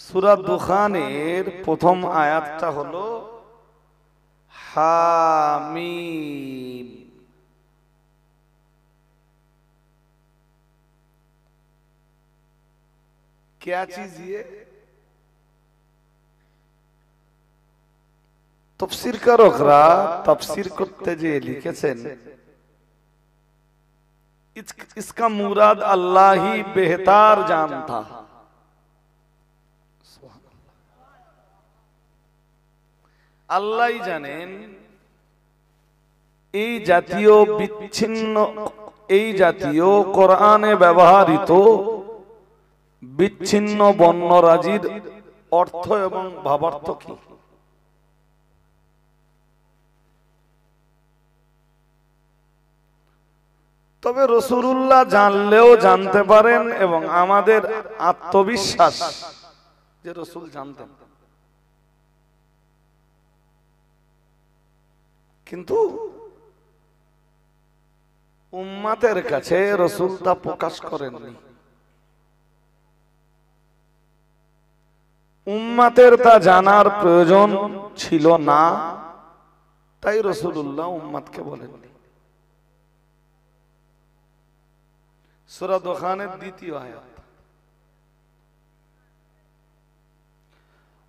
সূরা দুখানের প্রথম আয়াতটা হলো হামিম। क्या चीज ये? तफसीर কারকরা तफसीर করতে যে লিখেছেন इसका मुराद अल्लाह ही बेहतर जानता। আল্লাহ জানেন এই জাতীয় বিচ্ছিন্ন এই জাতীয় কোরআনে ব্যবহৃত বিচ্ছিন্ন বর্ণরাজির অর্থ এবং ভাবার্থ কি। তবে রাসূলুল্লাহ জানলেও জানতে পারেন এবং আমাদের আত্মবিশ্বাস যে রাসূল জানতেন, কিন্তু উম্মতের কাছে রাসূল তা প্রকাশ করেননি। উম্মতের তা জানার প্রয়োজন ছিল না, তাই রাসূলুল্লাহ উম্মতকে বলেননি। সূরা দুখানের দ্বিতীয় আয়াত,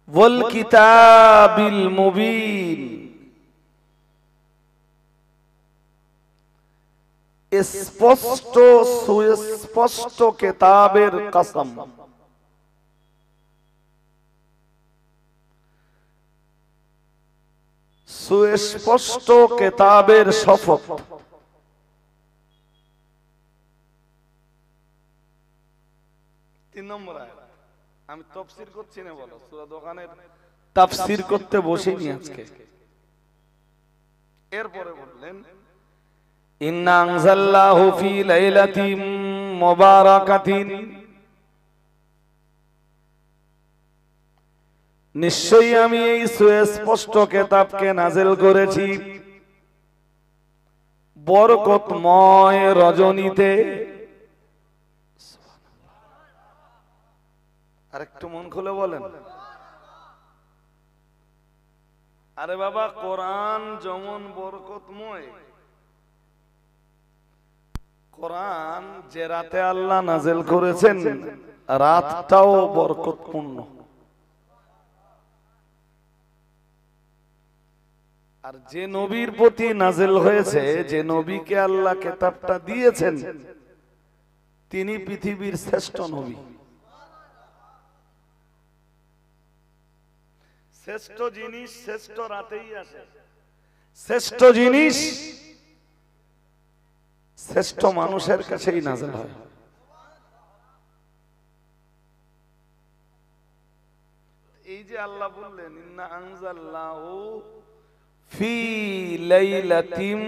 ওয়াল কিতাবিল মুবিন, স্পষ্ট সুস্পষ্ট কিতাবের কসম। সুস্পষ্ট কিতাবের শপথ। তিন নম্বর আয়াত। আমি তাফসীর করছি না, বলো সূরা দুখানের তাফসীর করতে বসিনি আজকে। এরপরে বললেন ইন্না আনজালনাহু ফি লাইলাতিন মুবারাকাতিন, নিশ্চয়ই আমি এই সুস্পষ্ট কিতাবকে নাযিল করেছি বরকতময় রজনীতে। আরেকটু মন খুলে বলেন। আরে বাবা, কোরআন যেমন বরকতময়, কোরআন যে রাতে আল্লাহ নাযিল করেছেন রাতটাও বরকতপূর্ণ। আর যে নবীর প্রতি নাযিল হয়েছে, যে নবীকে আল্লাহ কিতাবটা দিয়েছেন, তিনি পৃথিবীর শ্রেষ্ঠ নবী। শ্রেষ্ঠ জিনিস শ্রেষ্ঠ রাতেই আসে, শ্রেষ্ঠ জিনিস শ্রেষ্ঠ মানুষের কাছেই নাযিল হয়। এই যে আল্লাহ বললেন ইন্না আনজালনাহু ফি লাইলাতিন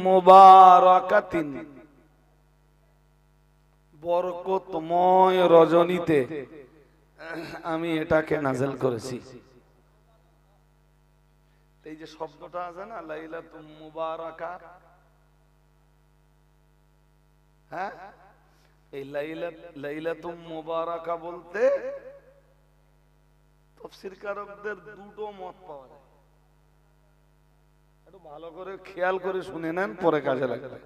মুবারাকাতিন, বরকতময় রজনীতে আমি এটাকে নাযিল করেছি। এই যে শব্দটা আছে না লাইলাতুল মুবারাকা, হ্যাঁ, এই লাইলাতুল মুবারাকা বলতে তাফসীরকারকদের দুটো মত পাওয়া যায়। একটু ভালো করে খেয়াল করে শুনে নেন, পরে কাজে লাগবে।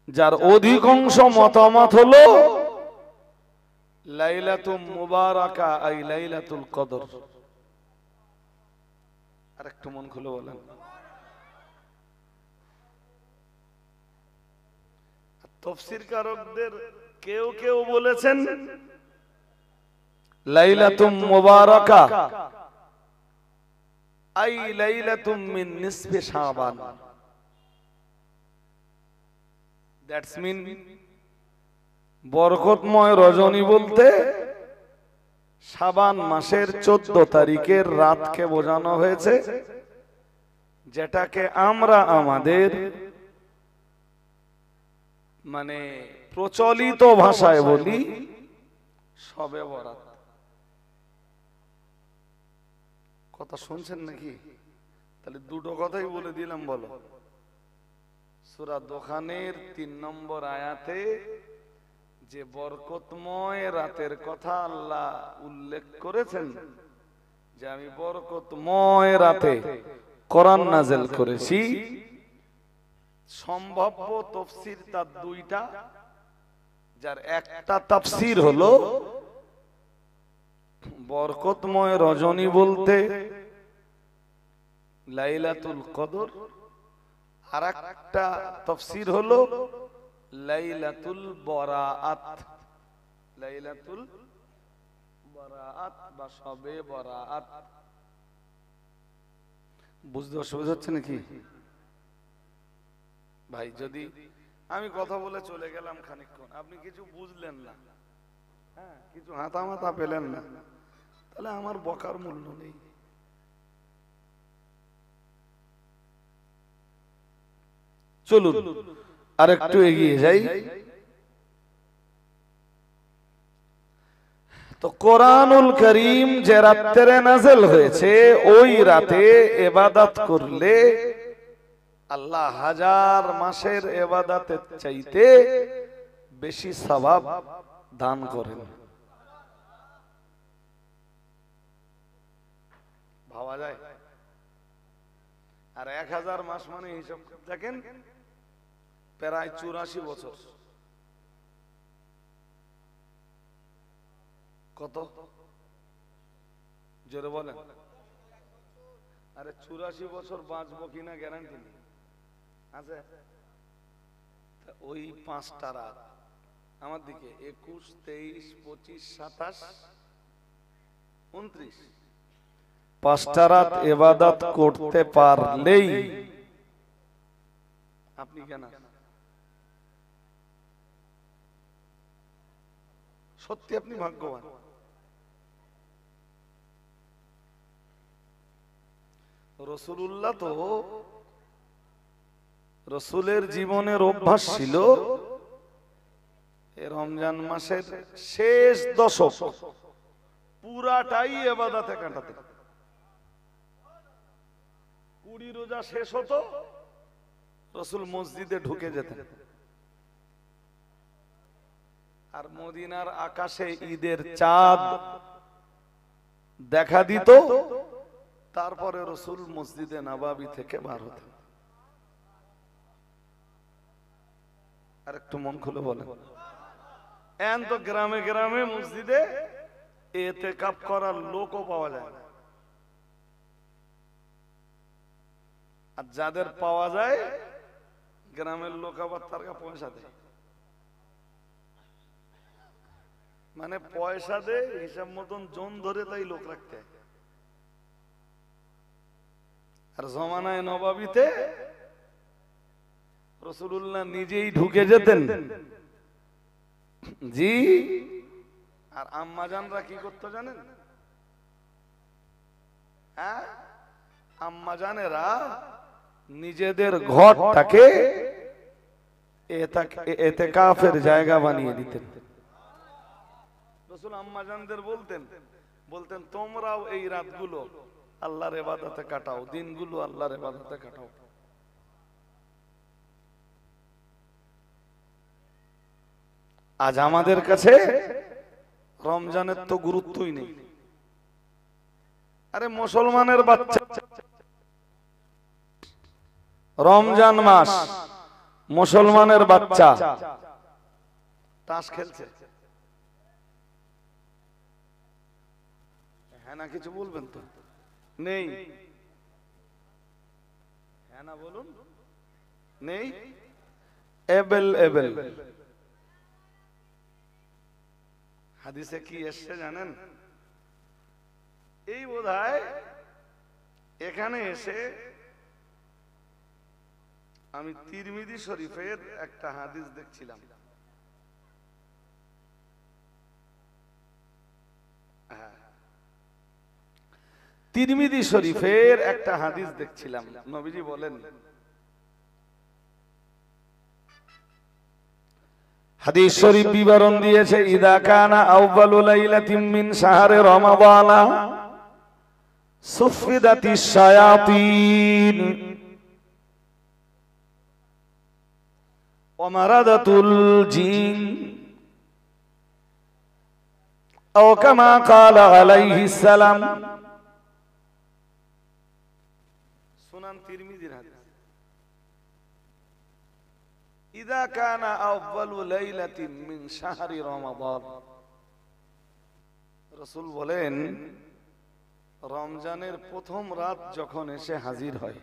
যার অধিকাংশ মতামত হলো লাইলাতুল মুবারাকা আই লাইলাতুল কদর। আরেকটু মন খুলে বলেন। তাফসীরকারকদের কেউ কেউ বলেছেন লাইলাতুল মুবারাকা I লাইলাতুম mean নিসফি Shaban, that's mean বরকতময় রজনী বলতে শাবান মাসের 14 তারিখের রাতকে বোঝানো হয়েছে, যেটাকে আমরা আমাদের মানে প্রচলিত ভাষায় বলি শবে বরাত। কথা শুনছেন নাকি? তাহলে দুটো কথাই বলে দিলাম, বলো। সূরা দুখানের 3 নম্বর আয়াতে যে বরকতময় রাতের কথা আল্লাহ উল্লেখ করেছেন, যে আমি বরকতময় রাতে কোরআন নাযিল করেছি, সম্ভাব্য তাফসীর তার দুইটা, যার একটা তাফসীর হলো বরকতময় রজনী বলতে লাইলাতুল কদর, আর একটা তাফসীর হলো লাইলাতুল বরাআত, লাইলাতুল বরাআত বা শবে বরাআত। বুঝতে অসুবিধা হচ্ছে নাকি ভাই? যদি আমি কথা বলে চলে গেলাম খানিকক্ষণ, আপনি কিছু বুঝলেন না, হ্যাঁ, কিছু হাতা মাথা পেলেন না, তাহলে আমার বকার মূল্য নেই। চলুন আর একটু এগিয়ে যাই। তো কোরআনুল কারীম যে রাতে নাযিল হয়েছে, ওই রাতে ইবাদত করলে আল্লাহ হাজার মাসের ইবাদতের চাইতে বেশি সওয়াব দান করেন। ভাবা যায়? আর 1000 মাস মানে হিসাব দেখেন, প্রায় 84 বছর। কত জোরে বলেন? আরে 84 বছর বাঁচবো কিনা গ্যারান্টি নেই, আছে? ওই 5টা রাত আমার দিকে, 21, 23, 25, 27, 29, 5টা রাত ইবাদত করতে পারলেই আপনি কেন, সত্যি আপনি ভাগ্যবান। রাসূলুল্লাহ তো, রাসূলের জীবনের অভ্যাস ছিল এই রমজান মাসের শেষ দশক পুরাটাই ইবাদতে কাটাতে। 20 রোজা শেষ হতো, রাসূল মসজিদে ঢুকে যেতেন, আর মদিনার আকাশে ঈদের চাঁদ দেখা দিত, তারপরে রাসূল মসজিদে নববী থেকে বার হতেন। আর একটু মন খুলে বলেন, এখন তো গ্রামে গ্রামে মসজিদে ইতিকাফ করার লোকও পাওয়া যায় না, আর যাদের পাওয়া যায় গ্রামের লোক আবার তার পয়সা দেয়, মানে পয়সা দেয় হিসাব মতন জন ধরে তাই লোক রাখতে। আর জমানায় নববীতে রাসূলুল্লাহ নিজেই ঢুকে যেতেন, জি। আর আম্মাজানরা কি করতো জানেন? হ্যাঁ, আম্মাজানেরা নিজেদের ঘরটাকে ইতিকাফের জায়গা বানিয়ে দিতেন। রাসূল আম্মাজানদের বলতেন তোমরাও এই রাতগুলো আল্লাহর ইবাদতে কাটাও, দিনগুলো আল্লাহর ইবাদতে কাটাও। আজ আমাদের কাছে রমজানের তো গুরুত্বই নেই। আরে মুসলমানের বাচ্চা রমজান মাস, মুসলমানের বাচ্চা তাস খেলছে, হ্যাঁ না? কিছু বলবেন তো? নেই, হ্যাঁ না বলুন। নেই, এবেল এবেল। হাদিসে কি এসছে জানেন? এই বোধহয় এখানে এসে আমি তিরমিজি শরীফের একটা হাদিস দেখছিলাম, তিরমিজি শরীফের একটা হাদিস দেখছিলাম। নবীজি বলেন, হাদিস শরীফ বিবরণ দিয়েছে, ইদা কানা আউয়ালু লাইলাতিন মিন শাহরি রমাদান সুফিদাতিশ শায়াতিন ওয়া মারাদাতুল জিন আও কামা ক্বালা আলাইহিস সালাম। সুনান তিরমিজির হাদিস। ইযা কানা আউয়ালু লাইলাতিন মিন শাহরি রমাদান, রাসূল বলেন রমজানের প্রথম রাত যখন এসে হাজির হয়,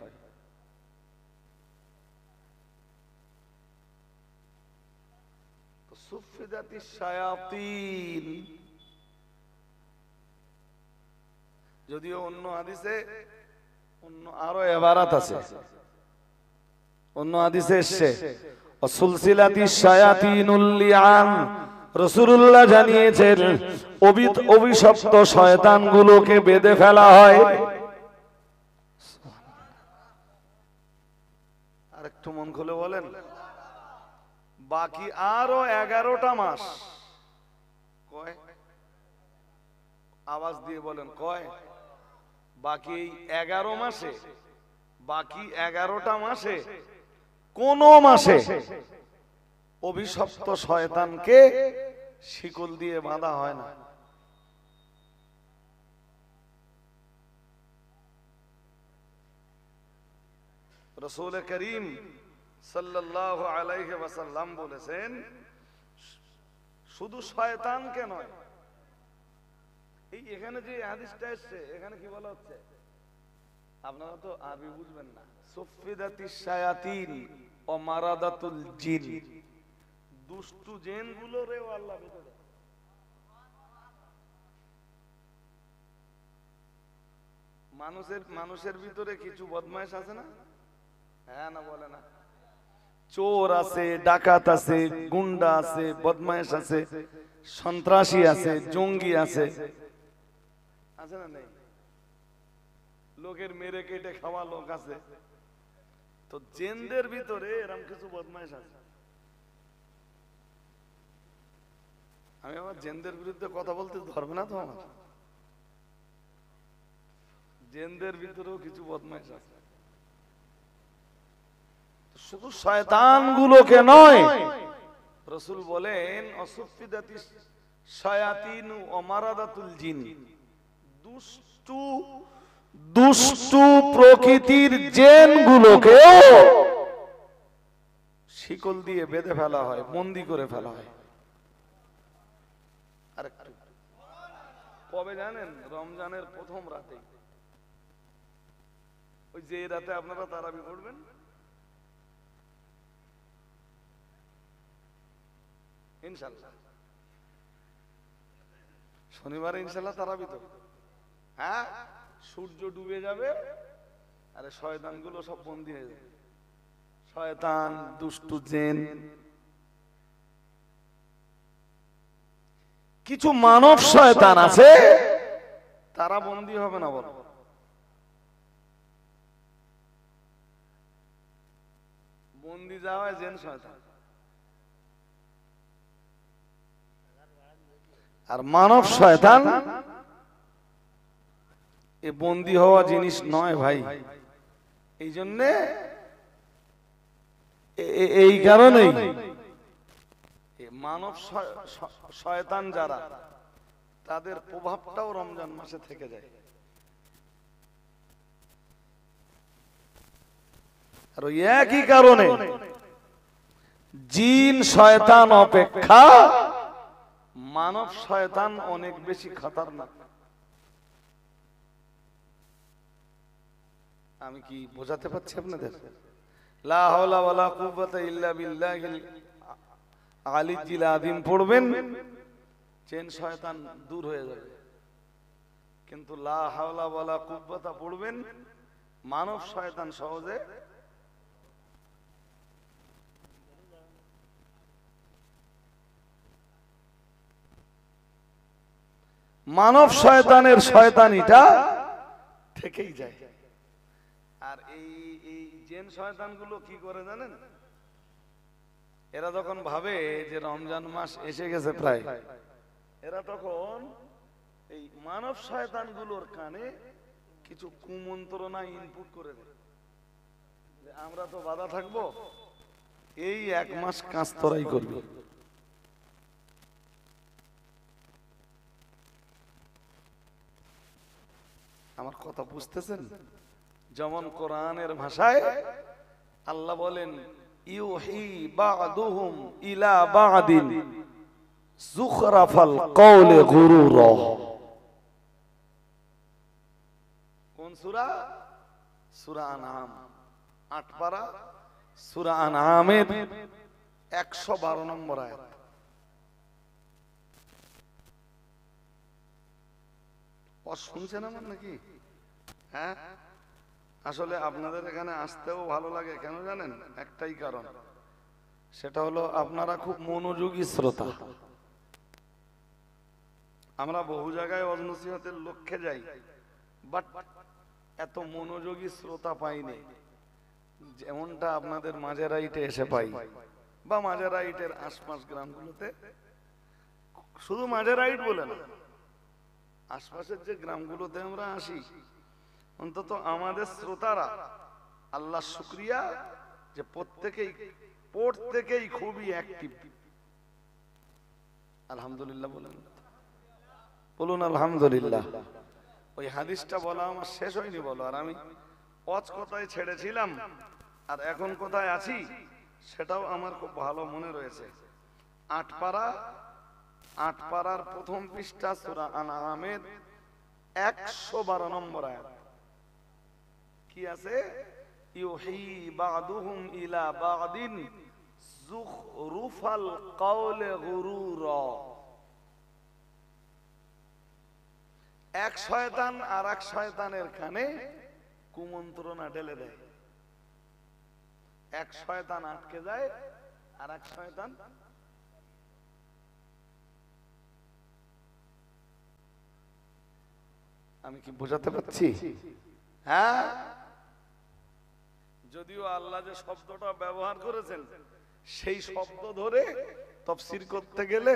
তো সুফিদাতিশ শায়াতিন, যদিও অন্য হাদিসে অন্য আরো ইবারাত আছে, অন্য হাদিসে এসেছে সুলসিলাতিশ শায়াতিনুল লিআন, রাসূলুল্লাহ জানিয়েছেন অভিশপ্ত শয়তানগুলোকে বেঁধে ফেলা হয়। আরেকটু মন খুলে বলেন, বাকি আরো 11টা মাস, কয় আওয়াজ দিয়ে বলেন কয়, বাকি 11 মাসে, বাকি 11টা মাসে কোন মাসে অভিশপ্ত শয়তানকে শিকল দিয়ে বাঁধা হয় না। রাসূল করিম সাল্লাল্লাহু আলাইহি ওয়াসাল্লাম বলেছেন শুধু শয়তানকে নয়, এই এখানে যে হাদিসটা এসেছে এখানে কি বলা হচ্ছে, আপনারা তো আরবি বুঝবেন না, সুফিদাতিশ শায়াতিন ও মারাদাতুল জিন, দুষ্টু জিনগুলোরেও আল্লাহ বেঁধে দেয়। মানুষের ভিতরে কিছু বদমাইশ আছে না? হ্যাঁ না বলে না? চোর আছে, ডাকাত আছে, গুন্ডা আছে, বদমাইশ আছে, সন্ত্রাসী আছে, জঙ্গি আছে, আছে না নেই? লোকের মেরে কেটে খাওয়া লোক আছে। তো জিনদের ভিতরে এরকম কিছু বদমাইশ আছে। আমি আমার জিনদের বিরুদ্ধে কথা বলতে ধরবে না তো আমার? জিনদের ভিতরেও কিছু বদমাইশ আছে। শুধু শয়তানগুলোকে নয়, রাসূল বলেন অসুফিদাতিশ শায়াতিন ও মারাদাতুল জিন, দুষ্টু প্রকৃতির জিনগুলোকেও শিকল দিয়ে বেঁধে ফেলা হয়, বন্দী করে ফেলা হয়। আরেকটু কবে জানেন? রমজানের প্রথম রাতে, ওই যে রাতে আপনারা তারাবি পড়বেন, ইনশাআল্লাহ শনিবারে ইনশাআল্লাহ তারাবি তো, হ্যাঁ, সূর্য ডুবে যাবে, আরে শয়তানগুলো সব বন্দী হয়ে যাবে। শয়তান, দুষ্টু জিন। কিছু মানব শয়তান আছে, তারা বন্দী হবে না, বলো বন্দী যাওয়া জিন শয়তান। আর মানব শয়তান এ বন্দী হওয়া জিনিস নয় ভাই। এই জন্যে এই কারণেই মানব শয়তান যারা, তাদের প্রভাবটাও রমজান মাসে থেকে যায়। আর একই কারণে জিন শয়তান অপেক্ষা মানব শয়তান অনেক বেশি খতরনাক। আমি কি বোঝাতে পারছি আপনাদের? লা হাওলা ওয়ালা কুওয়াতা ইল্লা বিল্লাহিল আলিয়্যিল আযীম পড়বেন, জিন শয়তান দূর হয়ে যাবে। কিন্তু লা হাওলা ওয়ালা কুওয়াতা পড়বেন, মানব শয়তান সহজে মানব শয়তানের শয়তানিটা থেকেই যায়। আর এই জিন শয়তানগুলো কি করে জানেন? এরা যখন ভাবে যে রমজান মাস এসে গেছে প্রায়, এরা তখন এই মানব শয়তানগুলোর কানে কিছু কুমন্ত্রণা ইনপুট করে দেয় যে আমরা তো বাধা থাকবো, এই এক মাস কাজ তোরাই করবি। আমার কথা বুঝতেছেন? যেমন কোরআনের ভাষায় আল্লাহ বলেন ইউহি বা'দুহুম ইলা বা'দিন যুখরাফাল কওলি গুরুরা। কোন সূরা? সূরা আনআম, ৮ পারা, সূরা আনআমের ১১২ নম্বর আয়াত। শুনছেন আমার নাকি? হ্যাঁ, আসলে আপনাদের এখানে আসতেও ভালো লাগে, কেন জানেন? একটাই কারণ, সেটা হলো আপনারা খুব মনোযোগী শ্রোতা। আমরা বহু জায়গায় ওয়াজ নসিহতের লক্ষ্যে যাই, বাট এত মনোযোগী শ্রোতা পাইনি যেমনটা আপনাদের মাঝেরাইটে এসে পাই, বা মাঝেরাইটের আশপাশ গ্রামগুলোতে। শুধু মাঝেরাইট বলে না, আশপাশের যে গ্রামগুলোতে আমরা আসি, অন্তত আমাদের শ্রোতারা, আল্লাহ শুকরিয়া যে প্রত্যেকেই খুবই অ্যাক্টিভ। আলহামদুলিল্লাহ বলেন, বলুন আলহামদুলিল্লাহ। ওই হাদিসটা বলা আমার শেষ হয়নি, বলো। আর আমি ওয়াজ কোথায় ছেড়েছিলাম আর এখন কোথায় আছি সেটাও আমার খুব ভালো মনে রয়েছে। ৮ পারার প্রথম পৃষ্ঠা, সূরা আনআমের ১১২ নম্বর আয়াত। কি আছে? ইউহি বা'দুহুম ইলা বা'দিন যুখরুফাল কওলি গুরুরা। এক শয়তান আর এক শয়তানের কানে কুমন্ত্রণা ঢেলে দেয়। এক শয়তান আটকে যায় আর এক শয়তান আমি কি বোঝাতে পারছি? হ্যাঁ, যদিও আল্লাহ যে শব্দটা ব্যবহার করেছেন সেই শব্দ ধরে তাফসীর করতে গেলে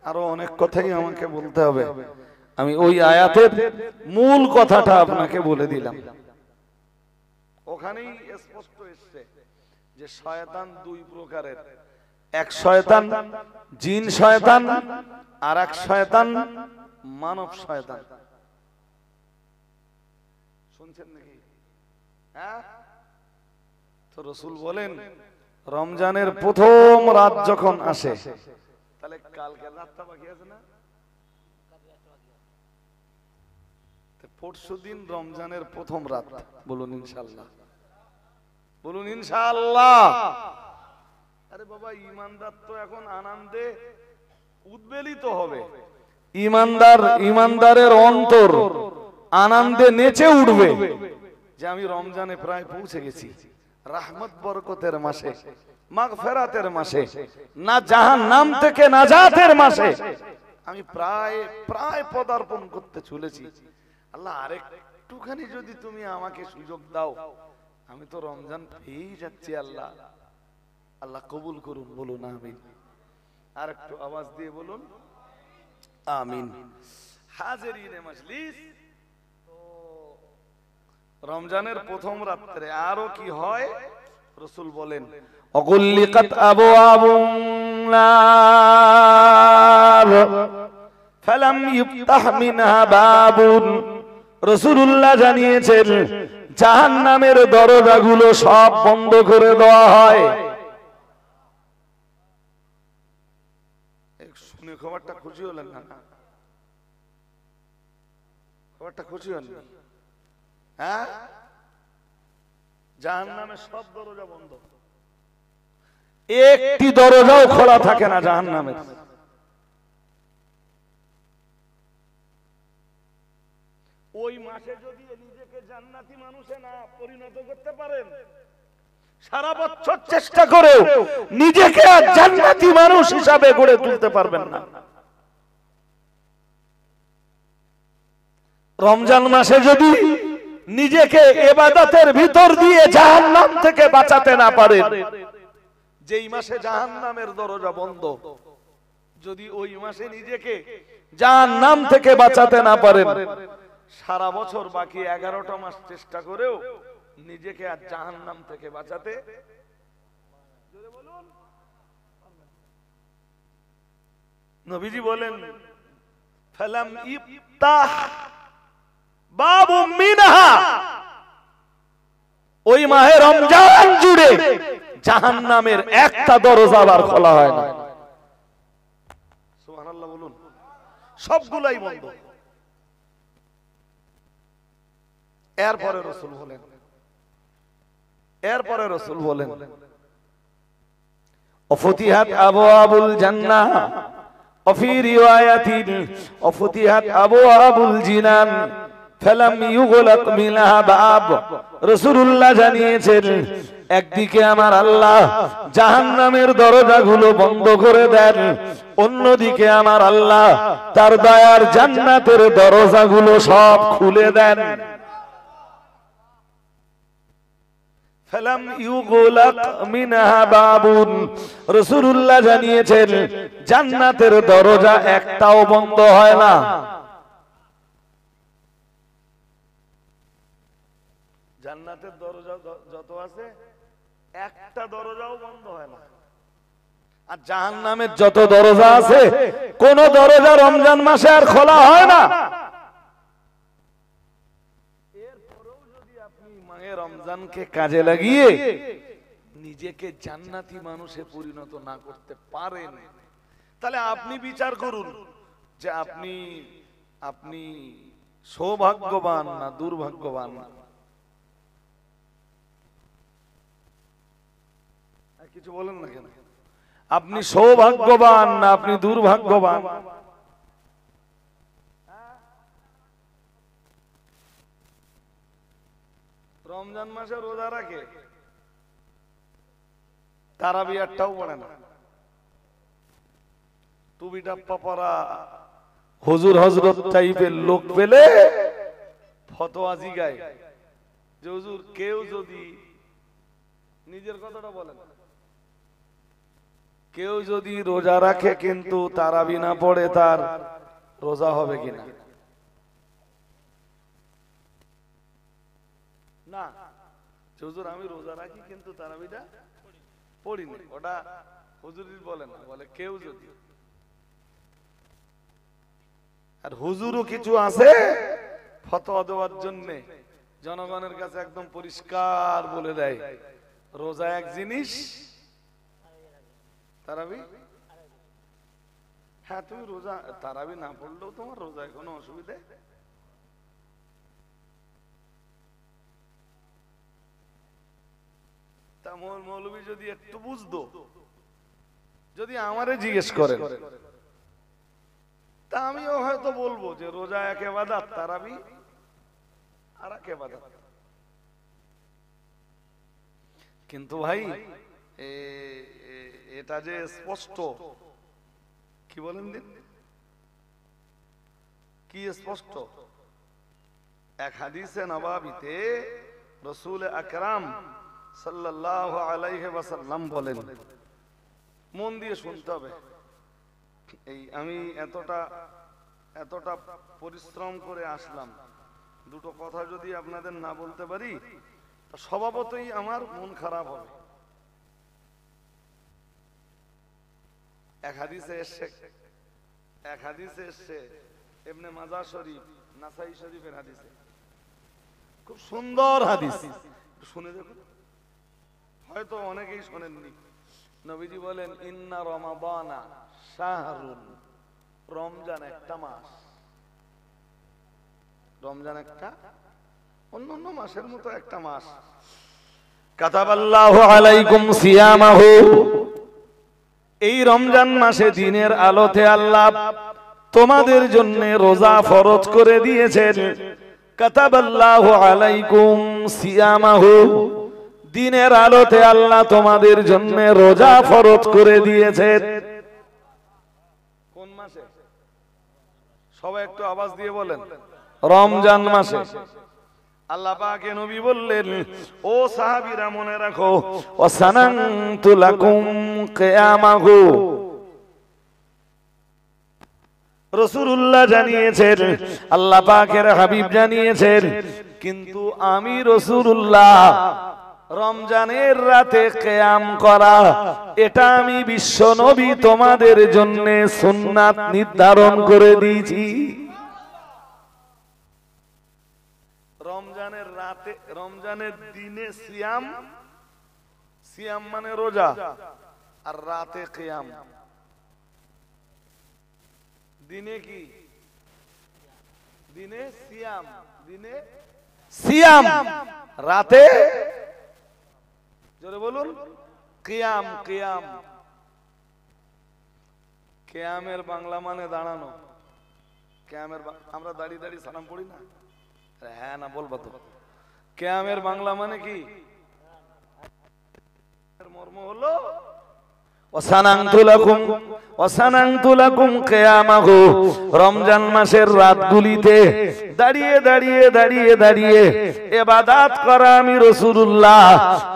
আরো অনেক কথাই আমাকে বলতে হবে। আমি ওই আয়াতের মূল কথাটা আপনাকে বলে দিলাম। ওখানেই স্পষ্ট এসেছে যে শয়তান ২ প্রকারের, এক শয়তান জিন শয়তান আর এক শয়তান মানব শয়তান। শুনছেন নাকি? হ্যাঁ, তো রাসূল বলেন রমজানের প্রথম রাত যখন আসে, তাহলে কালকে রাতটা বাকি আছে না? পরশুদিন রমজানের প্রথম রাত। বলুন ইনশাআল্লাহ, বলুন ইনশাআল্লাহ। আরে বাবা, ঈমানদার তো এখন আনন্দে উদ্বেলিত হবে। ঈমানদারের অন্তর আনন্দে নেচে উঠবে যে আমি রমজানে প্রায় পৌঁছে গেছি, রহমত বরকতের মাসে, মাগফিরাতের মাসে, না জাহান্নাম থেকে নাজাতের মাসে আমি প্রায় পদার্পণ করতে চলেছি। আল্লাহ, আরেকটুখানি যদি তুমি আমাকে সুযোগ দাও, আমি তো রমজান পেয়েই যাচ্ছি। আল্লাহ আল্লাহ কবুল করুন, বলুন আমিন। আর একটু আওয়াজ দিয়ে বলুন আমিন। হাজিরিনে মাজলিস, তো রমজানের প্রথম রাত্রে আরো কি হয়? রাসূল বলেন অগুল্লিকাত আবওয়াবুন নার ফালাম ইফতাহ মিনহা বাবুন। রাসূলুল্লাহ জানিয়েছেন জাহান্নামের দরজাগুলো সব বন্ধ করে দেওয়া হয়। শুনে খবরটা খুশি হলেন না? খবরটা খুশি হলেন? হ্যাঁ, জাহান্নামের সব দরজা বন্ধ, একটি দরজাও খোলা থাকে না জাহান্নামের। ওই মাসে যদি নিজেকে জান্নাতি মানুষে না পরিণত করতে পারেন, সারা বছর চেষ্টা করেও নিজেকে জান্নাতি মানুষ হিসাবে গড়ে তুলতে পারবেন না। রমজান মাসে যদি নিজেকে ইবাদতের ভিতর দিয়ে জাহান্নাম থেকে বাঁচাতে না পারেন, যেই মাসে জাহান্নামের দরজা বন্ধ, যদি ওই মাসে নিজেকে জাহান্নাম থেকে বাঁচাতে না পারেন, সারা বছর বাকি 11টা মাস চেষ্টা করেও নিজেকে আর জাহান্নাম থেকে বাঁচাতে নবীজি বলেন ফালাম ইফতাহ বাবু মিনহা, ওই মাহে রমজান জুড়ে জাহান্নামের একটা দরজা আবার খোলা হয় না। সুবহানাল্লাহ বলুন। সবগুলাই বন্ধ। এরপরে রাসূল বলেন অফতিহাত আবওয়াবুল জান্নাহ وفي رواية وفتحت أبواب الجنان فلم يغلق منها باب। রাসূলুল্লাহ জানিয়েছেন একদিকে আমার আল্লাহ জাহান্নামের দরজাগুলো বন্ধ করে দেন, অন্যদিকে আমার আল্লাহ তার দয়ার জান্নাতের দরজাগুলো সব খুলে দেন। ফালাম ইউগলাক মিনহা বাবুন, রাসূলুল্লাহ জানিয়েছেন জান্নাতের দরজা একটাও বন্ধ হয় না। জান্নাতের দরজা যত আছে একটা দরজাও বন্ধ হয় না। আর জাহান্নামের যত দরজা আছে কোন দরজা রমজান মাসে আর খোলা হয় না। রমজানকে কাজে লাগিয়ে নিজেকে জান্নাতি মানুষে পরিণত না করতে পারেন, তাহলে আপনি বিচার করুন যে আপনি সৌভাগ্যবান না দুর্ভাগ্যবান। কিছু বলেন না কেন? আপনি সৌভাগ্যবান না আপনি দুর্ভাগ্যবান? রমজান মাসে রোজা রাখে, তারাবি একটাও পড়ে না, টুপি টাপ্পা পরা হুজুর হযরত টাইপের লোক পেলে ফতোয়া জিগায় যে হুজুর কেউ যদি নিজের কথাটা বলেন, কেউ যদি রোজা রাখে কিন্তু তারাবি না পড়ে তার রোজা হবে কিনা? না, হুজুর আমি রোজা রাখি কিন্তু তারাবিটা পড়িনি, ওটা হুজুরই বলে না, বলে কেউ যদি। আর হুজুরও কিছু আছে ফতোয়া দেওয়ার জন্য জনগণের কাছে একদম পরিষ্কার বলে দেয় রোজা এক জিনিস, তারাবি হ্যাঁ তুমি রোজা তারাবি না পড়লেও তোমার রোজায় কোনো অসুবিধা। মৌলবী যদি একটু বুঝতো, যদি আমারে জিজ্ঞেস করেন তা আমিও হয়তো বলবো যে রোজা এক ইবাদত, তারাবি আর এক ইবাদত। কিন্তু ভাই এটা যে স্পষ্ট, কি বলেন দিন, কি স্পষ্ট? এক হাদিসে নবাবিতে রাসূল আকরাম সাল্লাল্লাহু আলাইহি ওয়াসাল্লাম বলেন, মন দিয়ে শুনতে হবে। এই আমি এতটা পরিশ্রম করে আসলাম, দুটো কথা যদি আপনাদের না বলতে পারি তা স্বভাবতই আমার মন খারাপ হবে। এক হাদিসে এসছে ইবনে মাজাহ শরীফ, নাসাই শরীফের হাদিসে, খুব সুন্দর হাদিস, শুনে দেখুন, হয়তো অনেকেই শোনেননি। নবীজি বলেন ইন্না রমাদানা শাহরুন, রমজান একটা মাস, রমজান একটা অন্যান্য মাসের মতো একটা মাস। কাতাবাল্লাহু আলাইকুম সিয়ামাহু, এই রমজান মাসে দিনের আলোতে আল্লাহ তোমাদের জন্য রোজা ফরজ করে দিয়েছেন। কাতাবাল্লাহু আলাইকুম সিয়ামাহু, দিনের আলোতে আল্লাহ তোমাদের জন্য রোজা ফরজ করে দিয়েছেন। কোন মাসে? সবাই একটু আওয়াজ দিয়ে বলেন, রমজান মাসে। আল্লাহ পাকে নবী বললেন, ও সাহাবীরা মনে রাখো, ওয়াসানানতু লাকুম কিয়ামাহু, রাসূলুল্লাহ জানিয়েছেন, আল্লাহ পাকের হাবিব জানিয়েছেন, কিন্তু আমি রাসূলুল্লাহ রমজানের রাতে কিয়াম করা, এটা আমি বিশ্ব নবী তোমাদের জন্য সুন্নাত নির্ধারণ করে দিয়েছি। রমজানের রাতে, রমজানের দিনে সিয়াম, সিয়াম মানে রোজা, আর রাতে কিয়াম। দিনে কি? দিনে সিয়াম, দিনে সিয়াম, রাতে জোরে বলুন কিয়াম। কিয়াম, কিয়ামের বাংলা মানে দাঁড়ানো। কিয়ামের আমরা দাঁড়িয়ে দাঁড়িয়ে সালাম পড়ি না? হ্যাঁ না বলবো তো। কিয়ামের বাংলা মানে কি? মর্ম হলো রমজান মাসের রাতগুলিতে দাঁড়িয়ে দাঁড়িয়ে দাঁড়িয়ে দাঁড়িয়ে ইবাদত করা আমি রাসূলুল্লাহ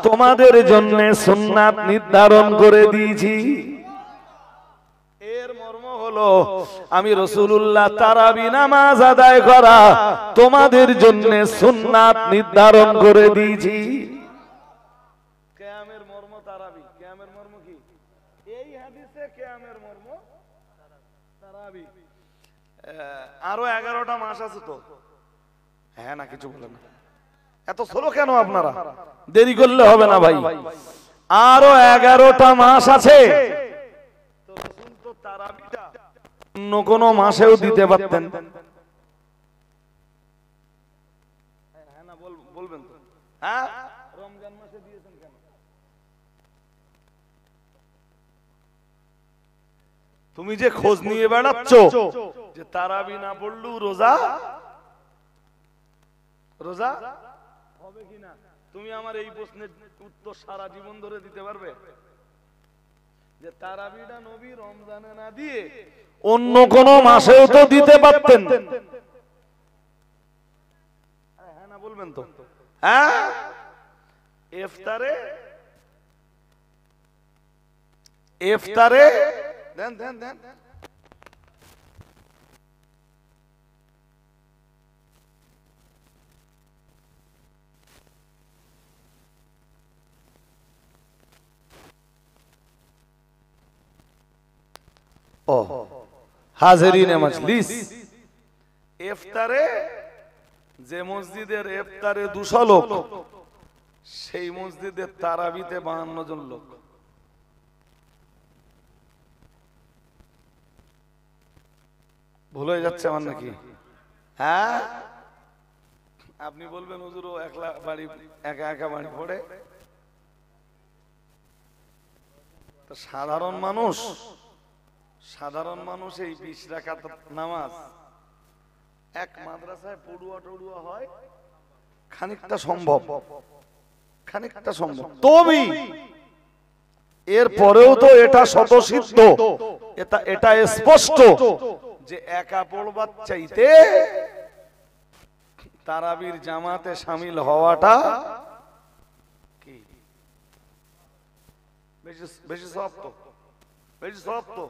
তোমাদের জন্য সুন্নাত নির্ধারণ করে দিয়েছি। এর মর্ম হলো আমি রাসূলুল্লাহ তারাবি নামাজ আদায় করা তোমাদের জন্য সুন্নাত নির্ধারণ করে দিয়েছি। কিয়ামের মর্ম তারাবি। কিয়ামের মর্ম কি? এই হাদিসে কিয়ামের মর্ম তারাবি। আরো 11টা মাস আছে তো। হ্যাঁ না কিছু বলেন না, এত স্লো কেন আপনারা? দেরি করলে হবে না ভাই, আরো 11টা মাস আছে। তো রাসূল তো তারাবিটা অন্য কোন মাসেও দিতে পারতেন। হ্যাঁ না বলবেন তো? হ্যাঁ, রমজান মাসে দিয়েছেন কেন? তুমি যে খোঁজ নিয়ে বেড়াচ্ছ যে তারাবি না পড়লেও রোজা রোজা হবে কিনা, তুমি আমার এই প্রশ্নের উত্তর সারা জীবন ধরে দিতে পারবে? যে তারাবিটা নবী রমজানে না দিয়ে অন্য কোন মাসেও তো দিতে পারতেন। হ্যাঁ না বলবেন তো? হ্যাঁ, ইফতারে ইফতারে দেন দেন দেন। ও হাজিরিনে মজলিস, ইফতারে যে মসজিদের ইফতারে 200 লোক, সেই মসজিদের তারাবিতে 52 জন লোক। ভুল হয়ে যাচ্ছে আমার নাকি? হ্যাঁ, আপনি বলবেন হুজুরও একলা বাড়ি একা একা বাড়ি পড়ে। তো সাধারণ মানুষ এই 20 রাকাত নামাজ এক মাদ্রাসায় পড়ুয়া টড়ুয়া হয়, খানিকটা সম্ভব, খানিকটা সম্ভব। তবে এর পরেও তো এটা স্বতঃসিদ্ধ, এটা স্পষ্ট যে একা পড়বার চাইতে তারাবির জামাতে শামিল হওয়াটা কি বেশি সওয়াব তো, বেশি সওয়াব তো।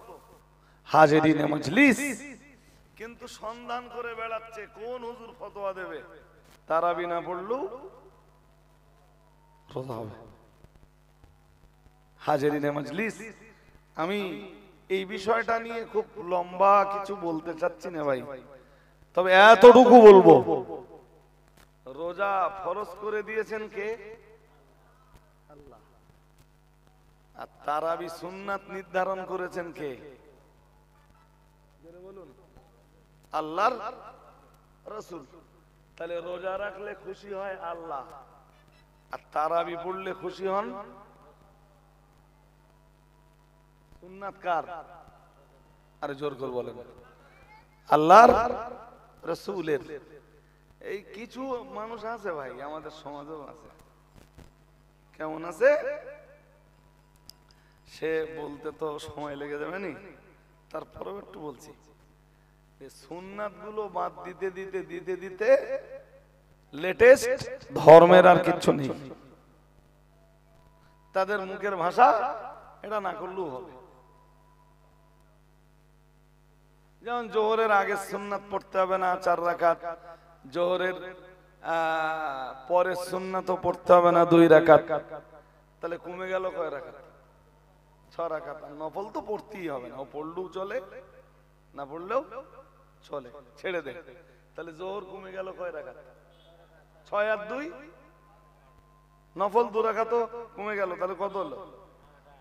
হাজিরিনে মজলিস কিন্তু সন্ধান করে বেড়াচ্ছে কোন হুজুর ফতোয়া দেবে তারাবি না পড়লেও রোজা হবে। হাজিরিনে মজলিস, আমি এই বিষয়টা নিয়ে খুব লম্বা কিছু বলতে চাচ্ছি না ভাই, তবে এতটুকু বলবো, রোজা ফরজ করে দিয়েছেন কে? আল্লাহ। আর তারাবি সুন্নাত নির্ধারণ করেছেন কে? বলুন, আল্লাহর রাসূল। তাহলে রোজা রাখলে খুশি হয় আল্লাহ, আর তারাবি পড়লে খুশি হন সুন্নাত কার? আরে জোর করে বলেন, আল্লাহর রাসূলের। এই কিছু মানুষ আছে ভাই, আমাদের সমাজেও আছে। কেমন আছে? সে বলতে তো সময় লেগে যাবে নি, তারপরেও একটু বলছি। সুন্নাত গুলো বাদ দিতে দিতে দিতে দিতে লেটেস্ট ধর্মের আর কিচ্ছু নেই। তাদের মুখের ভাষা এটা না করলেও হবে। যেমন জোহরের আগে সুন্নাত পড়তে হবে না 4 রাকাত, জোহরের পরে সুন্নাতও পড়তে হবে না 2 রাকাত। তাহলে কমে গেল কয় রাকাত? 6 রাকাত। নফল তো পড়তেই হবে না, ও পড়লেও চলে, না পড়লেও চলে, ছেড়ে দে। তাহলে জোহর কমে গেল কয় রাকাত? 6 আর 2 নফল 2 রাকাত কমে গেল, তাহলে কত হলো?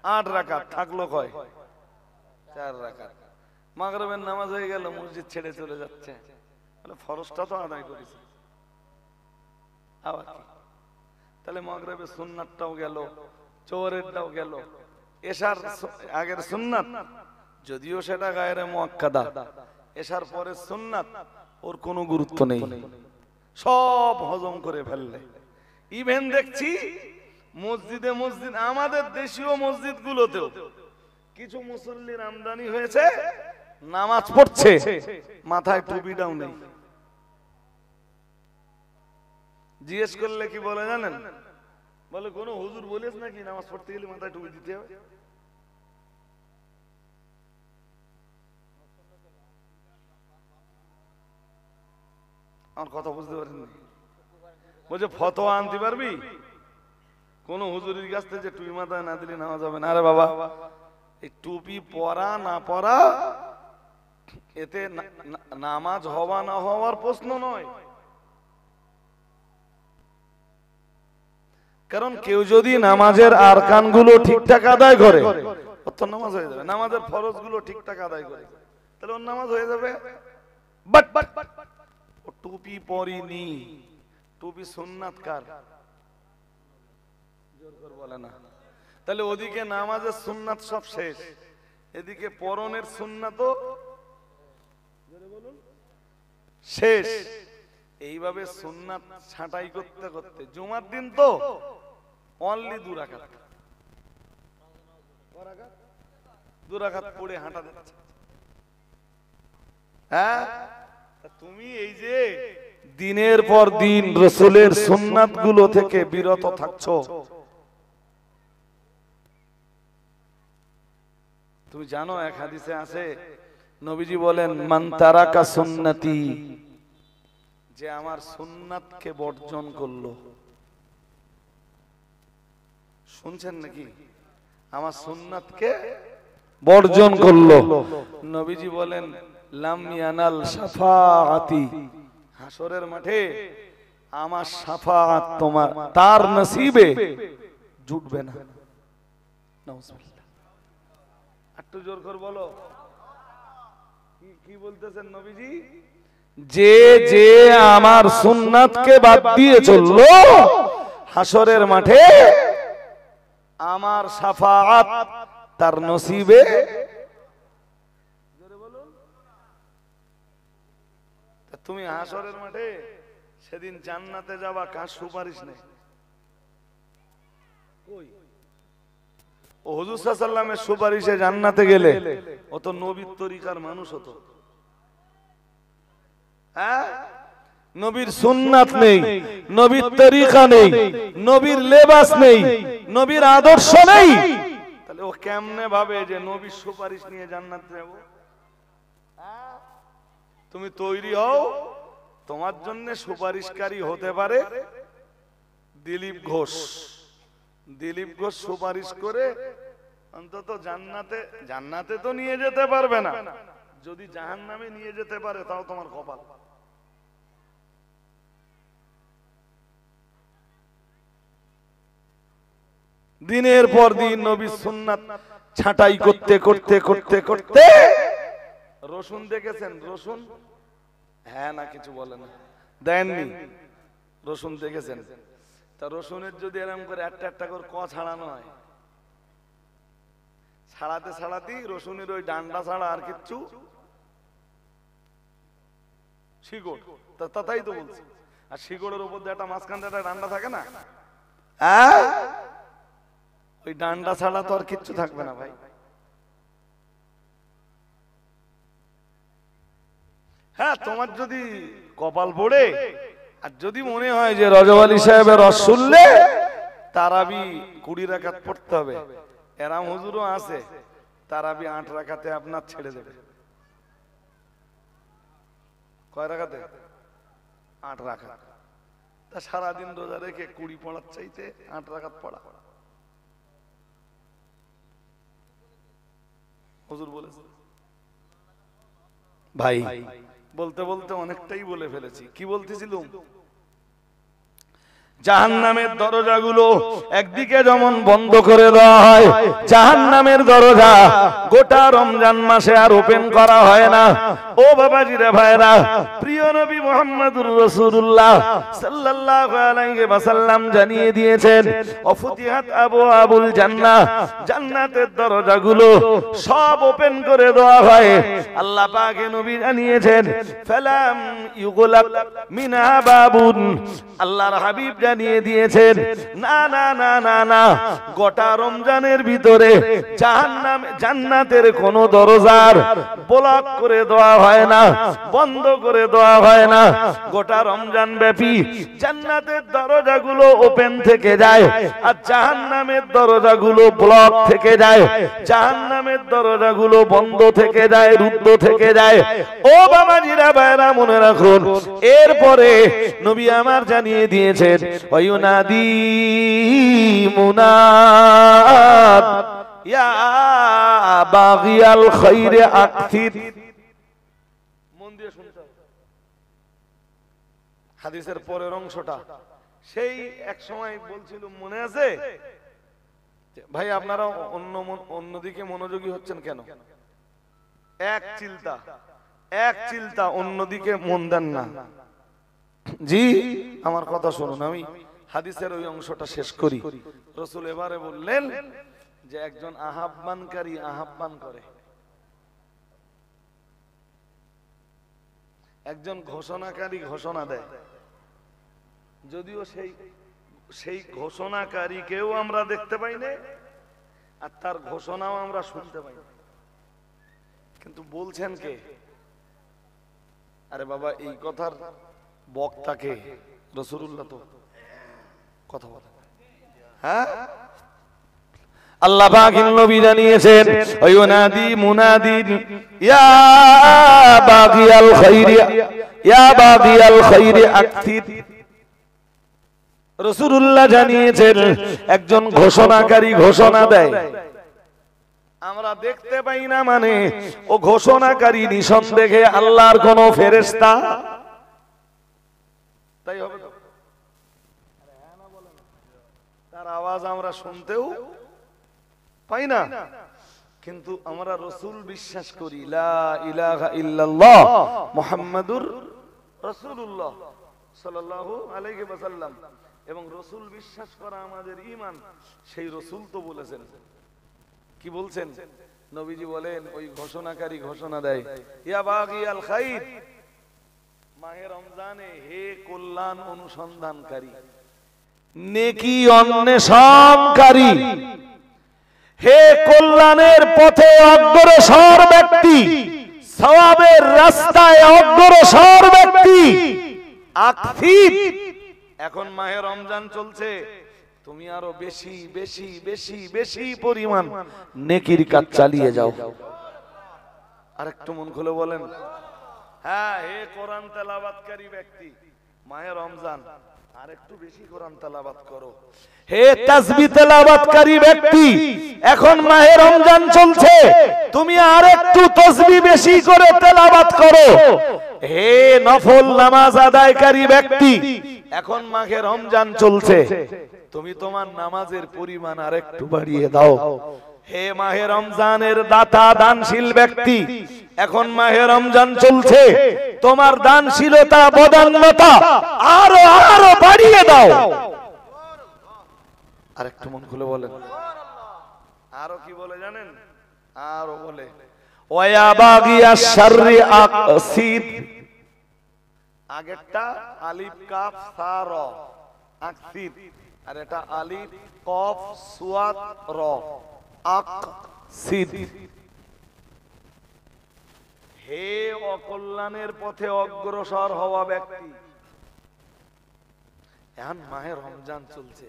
8 রাকাত। থাকলো কয়? 4 রাকাত। মাগরিবের নামাজ হয়ে গেল, মসজিদ ছেড়ে চলে যাচ্ছে, তাহলে ফরজটা তো আদায় করেছে। আবার কি? তাহলে মাগরিবের সুন্নাতটাও গেল, জোহরেরটাও গেল, এশার আগের সুন্নাত যদিও সেটা গায়রে মুআক্কাদা, এশার পরে সুন্নাত ওর কোনো গুরুত্ব নেই, সব হজম করে ফেললে। ইভেন দেখছি মসজিদে মসজিদ, আমাদের দেশীয় মসজিদগুলোতেও কিছু মুসল্লির আমদানি হয়েছে, নামাজ পড়ছে মাথায় টুপিটাও নেই। জিজ্ঞেস করলে কি বলে জানেন? বলে কোন হুজুর বলেছ নাকি নামাজ পড়তে গেলে মাথায় টুপি দিতে হবে? আমার কথা বুঝতে পারেননি? বলছে ফতোয়া আনতে পারবি কোন হুজুরের কাছ থেকে যে টুপি মাথায় না দিলে নামাজ হবে না? আরে বাবা, এই টুপি পরা না পরা এতে নামাজ হওয়া না হওয়ার প্রশ্ন নয়। কারণ কেউ যদি নামাজের আরকানগুলো ঠিকঠাক আদায় করে ওর তো নামাজ হয়ে যাবে, নামাজের ফরজগুলো ঠিকঠাক আদায় করে তাহলে ওর নামাজ হয়ে যাবে। বাট ও টুপি পরিনি, টুপি সুন্নাত কার? জোর করে বলে না। তাহলে ওদিকে নামাজের সুন্নাত সব শেষ, এদিকে পরনের সুন্নাতও শেষ। এইভাবে সুন্নাত ছাঁটাই করতে করতে জুমার দিন তো অনলি 2 রাকাত, 2 রাকাত পড়ে হাঁটা যাচ্ছে। হ্যাঁ, তুমি এই যে দিনের পর দিন রাসূলের সুন্নাত গুলো থেকে বিরত থাকছো, তুমি জানো এক হাদিসে আছে নবীজি বলেন মান তারাকা সুন্নতি, যে আমার সুন্নাতকে বর্জন করলো। শুনছেন নাকি? আমার সুন্নাতকে বর্জন করলো, নবীজি বলেন লাম ইয়ানাল শাফাআতি, হাসরের মাঠে আমার শাফাআত তোমার তার নসিবে জুটবে না। নাউজুবিল্লাহ। একটু জোর করে বলো কি বলতেছেন নবীজি? যে যে আমার সুন্নাতকে বাদ দিয়ে চললো হাসরের মাঠে আমার শাফাআত তার নসিবে। তুমি হাসরের মাঠে সেদিন জান্নাতে যাবা, কার সুপারিশ নেই? ও হুজুর সাল্লাল্লাহু আলাইহি ওয়াসাল্লামের সুপারিশে জান্নাতে গেলে ও তো নবীর তরিকার মানুষ হতো। হ্যাঁ, নবীর সুন্নাত নেই, নবীর তরিকা নেই, নবীর লেবাস নেই, নবীর আদর্শ নেই, তাহলে ও কেমনে ভাবে যে নবীর সুপারিশ নিয়ে জান্নাতে যাব? তুমি তৈরি হও, তোমার জন্য সুপারিশকারী হতে পারে দিলীপ ঘোষ। দিলীপ ঘোষ সুপারিশ করে অন্তত জান্নাতে তো নিয়ে যেতে পারবে না, যদি জাহান্নামে নিয়ে যেতে পারে তাও তোমার কপাল। দিনের পর দিন নবীর সুন্নাত ছাঁটাই করতে করতে করতে করতে রসুন দেখেছেন? রসুন হ্যাঁ না কিছু বলে না, দেননি। রসুন দেখেছেন? তা রসুনের যদি এরকম করে একটা একটা করে ছাড়ানো হয়, ছাড়াতে ছাড়াতেই রসুনের ওই ডান্ডা ছাড়া আর কিচ্ছু শিকড়, তাই তো বলছি। আর শিকড়ের উপর দিয়ে একটা মাঝখান দিয়ে একটা ডান্ডা থাকে না, ওই ডান্ডা ছাড়া তো আর কিচ্ছু থাকবে না ভাই। হ্যাঁ, তোমার যদি কপাল পড়ে আর যদি মনে হয় যে রজব আলী সাহেবের রস শুনলে তারাবি 20 রাকাত পড়তে হবে, এরাম হুজুরও আছে, তারাবি 8 রাকাতে আপনার ছেড়ে দেবে। কয় রাকাতে? 8 রাকাত। তা সারাদিন রোজা রেখে 20 পড়ার চাইতে 8 রাকাত পড়া। হুজুর বলেছে ভাই, বলতে বলতে অনেকটাই বলে ফেলেছি। কি বলতেছিলাম? জাহান্নামের দরজাগুলো একদিকে যেমন বন্ধ করে দেওয়া হয়, জাহান্নামের দরজা গোটা রমজান মাসে আর ওপেন করা হয় না। ও বাবাজিরা ভাইরা, প্রিয় নবী মুহাম্মদুর রাসূলুল্লাহ সাল্লাল্লাহু আলাইহি ওয়াসাল্লাম জানিয়ে দিয়েছেন, অফুতিহাত আবওয়াবুল জান্নাহ, জান্নাতের দরজাগুলো সব ওপেন করে দেওয়া হয়। আল্লাহ পাক নবী জানিয়েছেন, ফালাম ইউগলাক মিনহা বাবুন, আল্লাহর হাবিব জানিয়ে দিয়েছেন, না না না না না, গোটা রমজানের ভিতরে জান্নাতের কোন দরজার ব্লক করে দেওয়া হয় না, বন্ধ করে দেওয়া হয় না। গোটা রমজান ব্যাপী জান্নাতের দরজাগুলো ওপেন থেকে যায়, আর জাহান্নামের দরজাগুলো ব্লক থেকে যায়, জাহান্নামের দরজাগুলো বন্ধ থেকে যায়, রুদ্ধ থেকে যায়। ও বাবাজিরা ভাইরা, মনে রাখুন, এরপরে নবী আমার জানিয়ে দিয়েছেন, ওয়ায়ুনাদি মুনাদ ইয়া বাগিয়াল খাইরে আকসির। মন দিয়ে শুনতে হবে হাদিসের পরের অংশটা। সেই এক সময় বলছিল, মনে আছে ভাই, আপনারা অন্যদিকে মনোযোগী হচ্ছেন কেন? এক চিলতা অন্যদিকে মন দেন না। জি, আমার কথা শুনুন, আমি হাদিসের ওই অংশটা শেষ করি। রাসূল এবারে বললেন যে একজন আহ্বানকারী আহ্বান করে, একজন ঘোষণাকারী ঘোষণা দেয়, যদিও সেই ঘোষণাকারীকেও আমরা দেখতে পাই না, আর তার ঘোষণাও আমরা শুনতে পাই না, কিন্তু বলছেন কে? আরে বাবা, এই কথার বক্তাকে রাসূলুল্লাহ তো কথা বলে। হ্যাঁ, আল্লাহ পাক নবী জানিয়েছেন, ওয়ায়ুনাদি মুনাদিন ইয়া বাগিয়াল খাইরি ইয়া বাগিয়াল খাইরি আকসির। রাসূলুল্লাহ জানিয়েছেন, একজন ঘোষণাকারী ঘোষণা দেয়, আমরা দেখতে পাই না, মানে ও ঘোষণাকারী নিঃসন্দেহে আল্লাহর কোন ফেরেশতা। তাই হবে তো, তার আওয়াজ আমরা শুনতেও পাই না, কিন্তু আমরা রাসূল বিশ্বাস করি, লা ইলাহা ইল্লাল্লাহ মুহাম্মাদুর রাসূলুল্লাহ সাল্লাল্লাহু আলাইহি ওয়াসাল্লাম। এবং রাসূল বিশ্বাস করা আমাদের ঈমান। সেই রাসূল তো বলেছেন, কি বলছেন? নবীজি বলেন, ওই ঘোষণাকারী ঘোষণা দেয়, ইয়া বাগিয়াল খাইর, মাহে রমজানে হে কল্যাণ অনুসন্ধানকারী, নেকি অন্বেষণকারী, হে কল্যাণের পথে অগ্রসর ব্যক্তি, সওয়াবের রাস্তায় অগ্রসর ব্যক্তি, আকসির। এখন মাহে রমজান চলছে, তুমি আরো বেশি বেশি বেশি বেশি পরিমাণ নেকির কাজ চালিয়ে যাও। আরেকটু মন খুলে বলেন, হ্যাঁ, হে কোরআন তেলাওয়াতকারী ব্যক্তি, মাহে রমজান আরেকটু বেশি কোরআন তেলাওয়াত করো। হে তাসবিহ তেলাওয়াতকারী ব্যক্তি, এখন মাহে রমজান চলছে, তুমি আরেকটু তাসবিহ বেশি করে তেলাওয়াত করো। হে নফল নামাজ আদায়কারী ব্যক্তি, এখন মাহে রমজান চলছে, তুমি তোমার নামাজের পরিমাণ আরেকটু বাড়িয়ে দাও। হে মাহে রমজানের দাতা দানশীল ব্যক্তি, এখন মাহে রমজান চলছে, তোমার দানশীলতা বদান্যতা আরো আরো বাড়িয়ে দাও। আরেকটু মন খুলে বলেন, আরো কি বলে জানেন? আরো বলে, ওয়া বাগিয়াশ শাররি আকসির। আগেরটা আলিফ কাফ সা র, আকসির, আর এটা আলিফ কফ সুয়াদ র, আকসির। হে অকল্যাণের পথে অগ্রসর হওয়া ব্যক্তি, এখন মাহে রমজান চলছে,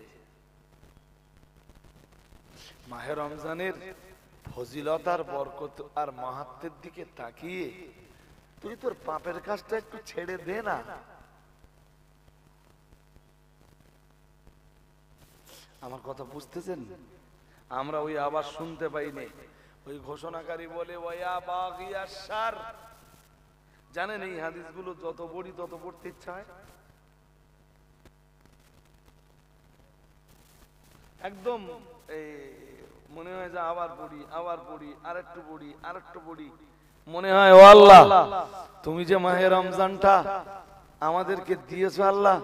মাহে রমজানের ফজিলত আর বরকত আর মাহাত্ম্যের দিকে তাকিয়ে তুই তোর পাপের কাজটা একটু ছেড়ে দে না। আমার কথা বুঝতেছেন? আমরা ওই আবার শুনতে পাইনি, ওই ঘোষণাকারী বলে ওয়া বাগিয়াশ শার। জানেন এই হাদিসগুলো যত পড়ি তত পড়তে ইচ্ছা হয়। একদম মনে হয় যে আবার পড়ি আরেকটু পড়ি মনে হয় ও আল্লাহ তুমি যে মাহে রমজানটা আমাদেরকে দিয়েছো আল্লাহ,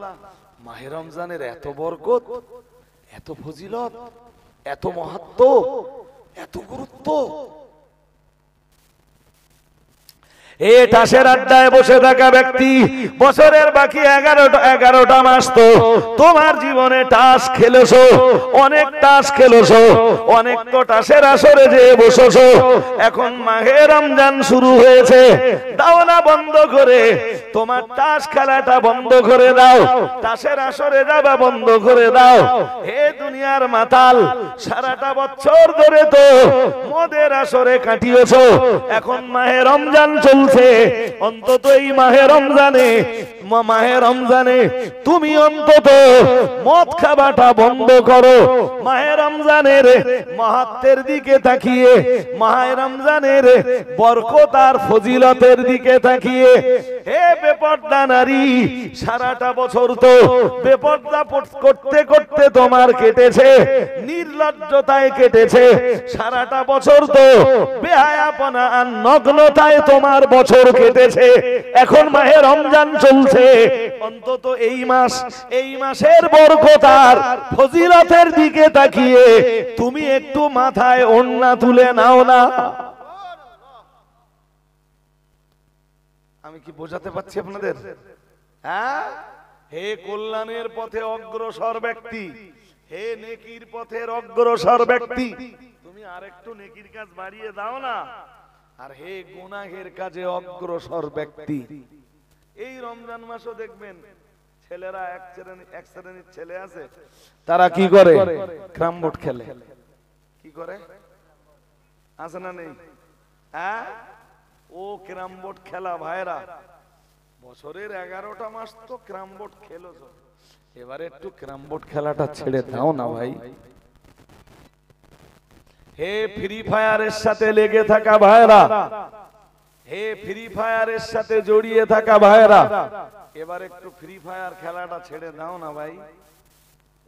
মাহে রমজানের এত বরকত, এত ফজিলত, এত মাহাত্ম্য, এত গুরুত্ব। এই টাসের আড্ডায় বসে থাকা ব্যক্তি, বছরের বাকি 11টা মাস তো তোমার জীবনে টাস খেলেছো, অনেক টাস খেলেছো, অনেক তো টাসের আসরে যে বসেছো। এখন মাহে রমজান শুরু হয়েছে, দাও না বন্ধ করে, তোমার টাস খেলাটা বন্ধ করে দাও, টাসের আসরে যাবা বন্ধ করে দাও। হে দুনিয়ার মাতাল, সারাটা বছর ধরে তো মদের আসরে কাটিয়েছো, এখন মাহে রমজান চলছে, অন্তত এই মাহে রমজানে তুমি অন্তত মদ খাবাটা বন্ধ করো। মাহে রমজানের মাহাত্ম্যের দিকে তাকিয়ে, মাহে রমজানের বরকত আর ফজিলতের দিকে তাকিয়ে, হে বেপরদা নারী, সারাটা বছর তো বেপরদা করতে করতে তোমার কেটেছে, নির্লজ্জতায় কেটেছে, সারাটা বছর তো বেহায়াপনা আর নগ্নতায় তোমার বছর কেটেছে। এখন মাহে রমজান চলছে, অন্তত এই মাসের বরকত আর ফজিলতের দিকে তাকিয়ে তুমি একটু মাথায় ওড়না তুলে নাও না। আমি কি বোঝাতে পারছি আপনাদের? হ্যাঁ, হে কল্যাণের পথে অগ্রসর ব্যক্তি, হে নেকির পথের অগ্রসর ব্যক্তি, তুমি আরেকটু নেকির কাজ বাড়িয়ে দাও না। আর হে গুনাহের কাজে অগ্রসর ব্যক্তি, এই রমজান মাসও দেখবেন ছেলেরা এক শ্রেণীর ছেলে আছে, তারা কি করে? ক্যারাম বোর্ড খেলে। কি করে? আছে না নেই? হ্যাঁ, ও ক্যারাম বোর্ড খেলা ভাইরা, বছরের 11টা মাস তো ক্যারাম বোর্ড খেলেছো, এবারে একটু ক্যারাম বোর্ড খেলাটা ছেড়ে দাও না ভাই। হে ফ্রি ফায়ারের সাথে লেগে থাকা ভাইরা, হে ফ্রি ফায়ারের সাথে জড়িয়ে থাকা ভাইরা, এবার একটু ফ্রি ফায়ার খেলাটা ছেড়ে দাও না ভাই।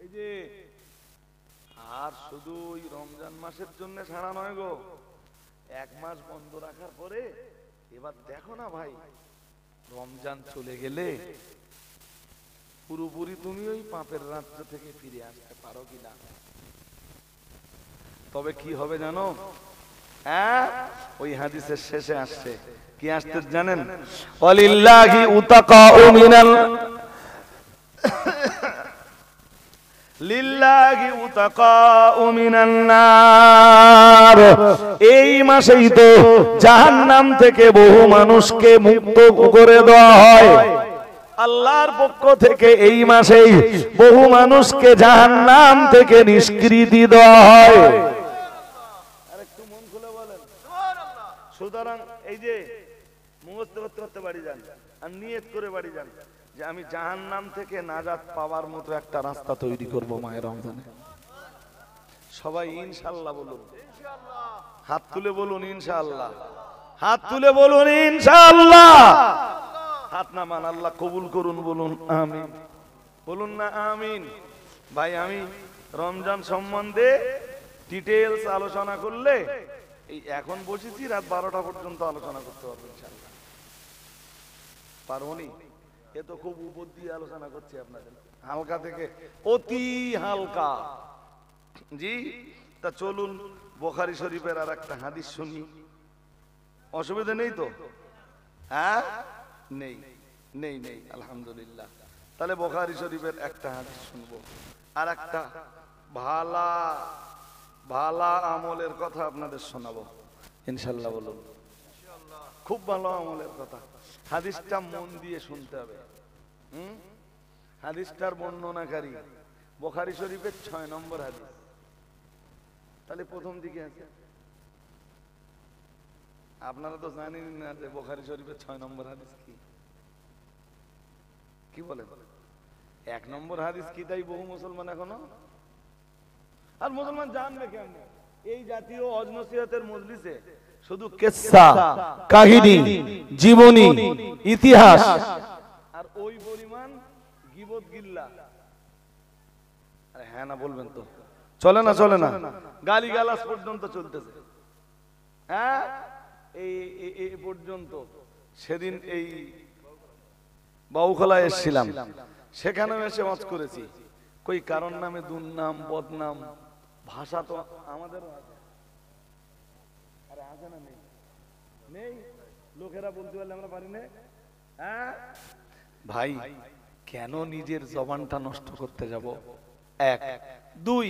এই যে আর শুধু ওই রমজান মাসের জন্য ছাড়া নয় গো, 1 মাস বন্ধ রাখার পরে এবার দেখো না ভাই, রমজান চলে গেলে পুরোপুরি তুমি ওই পাপের রাজ্য থেকে ফিরে আসতে পারো কিনা। তবে কি হবে জানো? হ্যাঁ, ওই হাদিসের শেষে আসছে, কি আসতে জানেন? ওয়ালিল্লাহি উতাকাউ মিনাল লিল্লাহি উতাকাউ মিনান নার। এই মাসেই তো জাহান্নাম থেকে বহু মানুষকে মুক্ত করে দেওয়া হয়। আল্লাহর পক্ষ থেকে এই মাসেই বহু মানুষকে জাহান্নাম থেকে নিষ্কৃতি দেওয়া হয়। আরেকটু মন খুলে বলেন সুবহানাল্লাহ। সুতরাং এই যে মুখস্থ করতে বাড়ি যান আর নিয়ত করে বাড়ি যান যে আমি জাহান্নাম থেকে নাজাত পাওয়ার মতো একটা রাস্তা তৈরি করব মাহে রমজানে। সবাই ইনশাআল্লাহ বলুন, ইনশাআল্লাহ। হাত তুলে বলুন ইনশাআল্লাহ, হাত তুলে বলুন ইনশাআল্লাহ। হাত নামান, আল্লাহ কবুল করুন, বলুন আমিন, বলুন না আমিন। ভাই আমি রমজান সম্বন্ধে ডিটেইলস আলোচনা করলে এই এখন বসেছি রাত 12টা পর্যন্ত আলোচনা করতে পারবো ইনশাআল্লাহ। পারবনি? এ তো খুব উপর দিয়ে আলোচনা করছি আপনাদের, হালকা থেকে অতি হালকা। জি, তা চলুন বুখারী শরীফের আর একটা হাদিস শুনি। অসুবিধা নেই তো? হ্যাঁ, নেই নেই নেই, আলহামদুলিল্লাহ। তাহলে বুখারী শরীফের একটা হাদিস শুনবো, আর একটা ভালা আমলের কথা আপনাদের শোনাবো ইনশাআল্লাহ। বলুন খুব ভালো আমলের কথা। হাদিসটা মন দিয়ে শুনতে হবে। হাদিসটার বর্ণনাকারী বুখারী শরীফের 6 নম্বর হাদিস। তাহলে প্রথম দিকে আছে, আপনারা তো জানেন না যে বুখারী শরীফের 6 নম্বর হাদিস কি। কি বলেন? 1 নম্বর হাদিস কি তাই বহু মুসলমান এখনো, আর মুসলমান জানবে কেমনে? এই জাতীয় ওয়াজ নসিহতের মজলিসে শুধু কিসসা, কাহিনী, জীবনী, ইতিহাস আর ওই পরিমাণ গীবত গিল্লা। আরে হ্যাঁ না বলবেন তো? চলে না চলে না, গালিগালাজ পর্যন্ত চলতেছে। হ্যাঁ, এই পর্যন্ত। সেদিন এই বাউখলা এসেছিলাম, সেখানেও এসে ওয়াজ করেছি। কই কারণ নামে দুর্নাম বদনাম, ভাষা তো আমাদেরও আছে। আরে আছে না নেই? নেই, লোকেরা বলতে পারলে আমরা পারি না। হ্যাঁ ভাই, কেন নিজের জবানটা নষ্ট করতে যাব? এক। দুই,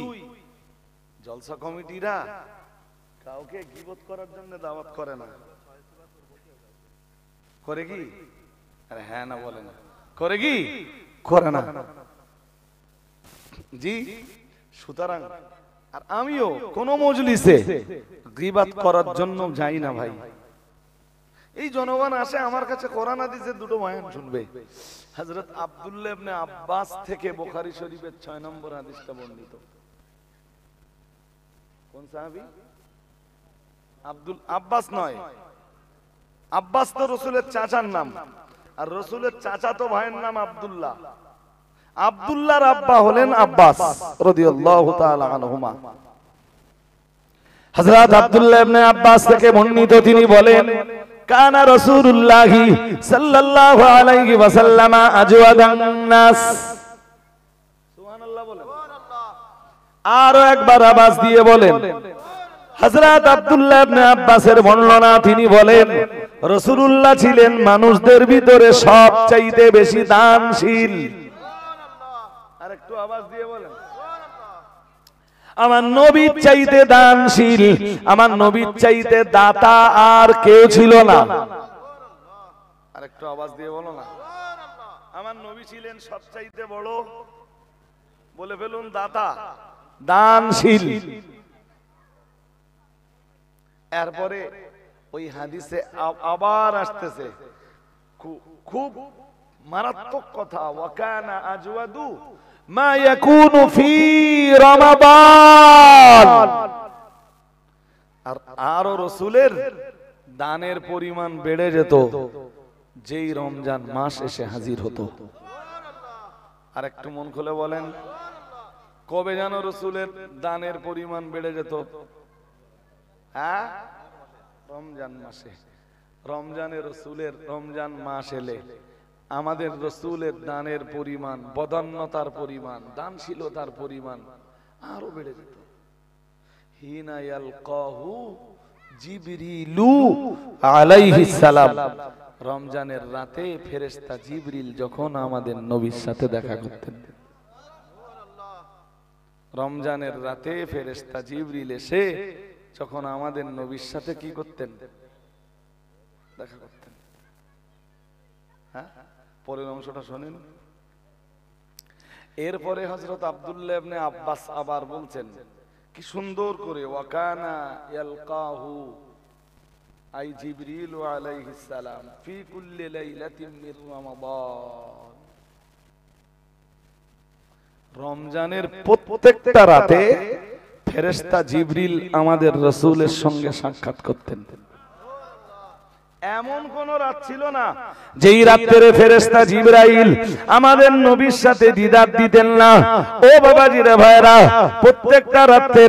জলসা কমিটিরা কাউকে গীবত করার জন্য দাওয়াত করে না। করে কি? আরে হ্যাঁ না বলে না, করে কি? করে না। জি, সুতরাং আর আমিও কোন মজলিসে গীবত করার জন্য যাই না ভাই। এই জনগণ আসে আমার কাছে, কোরআন হাদিসের দুটো বয়ান শুনবে। হযরত আব্দুল্লাহ ইবনে আব্বাস থেকে বুখারী শরীফের 6 নম্বর হাদিসটা বর্ণিত। কোন সাহাবী? আব্দুল আব্বাস নয়, আব্বাস তো রাসূলের চাচার নাম, আর রাসূলের চাচাতো ভাইয়ের নাম আব্দুল্লাহ। আব্দুল্লাহর আব্বা হলেন আব্বাস রাদিয়াল্লাহু তাআলা আনহুমা। হযরত আব্দুল্লাহ ইবনে আব্বাস থেকে বর্ণিত, তিনি বলেন, কানা রাসূলুল্লাহ সাল্লাল্লাহু আলাইহি ওয়াসাল্লাম আজওয়াদান নাস। সুবহানাল্লাহ বলেন। আরো একবার আওয়াজ দিয়ে বলেন। হযরত আব্দুল্লাহ ইবনে আব্বাসের বর্ণনা, তিনি বলেন, রাসূলুল্লাহ ছিলেন মানুষদের ভিতরে সবচাইতে বেশি দানশীল। আর একটু আওয়াজ দিয়ে বলেন। আমার নবীর চাইতে দানশীল, আমার নবীর চাইতে দাতা আর কেউ ছিল না। আর একটু আওয়াজ দিয়ে বলো না। আমার নবী ছিলেন সবচাইতে বড়, বলে ফেলুন, দাতা, দানশীল। এরপরে ওই হাদিসে আবার আসতেছে খুব মারাত্মক কথা, ওয়াকানা আজওয়াদু মা ইয়াকুনু ফি রমাদান। আর রাসূলের দানের পরিমাণ বেড়ে যেত যেই রমজান মাস এসে হাজির হতো। আর একটু মন খুলে বলেন, কবে যেন রাসূলের দানের পরিমাণ বেড়ে যেত? হ্যাঁ, রমজান মাসে। রমজানে রাসূলের রমজান মাস এলে আমাদের রাসূলের দানের পরিমাণ, বদান্যতার পরিমাণ, দানশীলতার পরিমাণ আরো বেড়ে যেত। হিনা ইয়ালকাহু জিবরিলু আলাইহিস সালাম। রমজানের রাতে ফেরেশতা জিবরিল যখন আমাদের নবীর সাথে দেখা করতেন, রমজানের রাতে ফেরেশতা জিবরিল এসে যখন আমাদের নবীর সাথে কি করতেন? দেখা করতেন। হ্যাঁ, পরের অংশটা শোনেন। এরপরে হযরত আব্দুল্লাহ ইবনে আব্বাস আবার বলছেন কি সুন্দর করে, ওয়াকানা ইয়ালকাহু আই জিবরিল আলাইহিস সালাম ফি কুল্লি লাইলাতিন মির রমাদান। রমজানের প্রত্যেকটা রাতে ফেরেশতা জিবরিল আমাদের রাসূলের সঙ্গে সাক্ষাৎ করতেন। এমন কোন রাত ছিল না যেই রাতে ফেরেশতা জিবরাইল আমাদের নবীর সাথে দিদার দিতেন না। ও বাবাজিরা ভাইরা, প্রত্যেকটা রাতে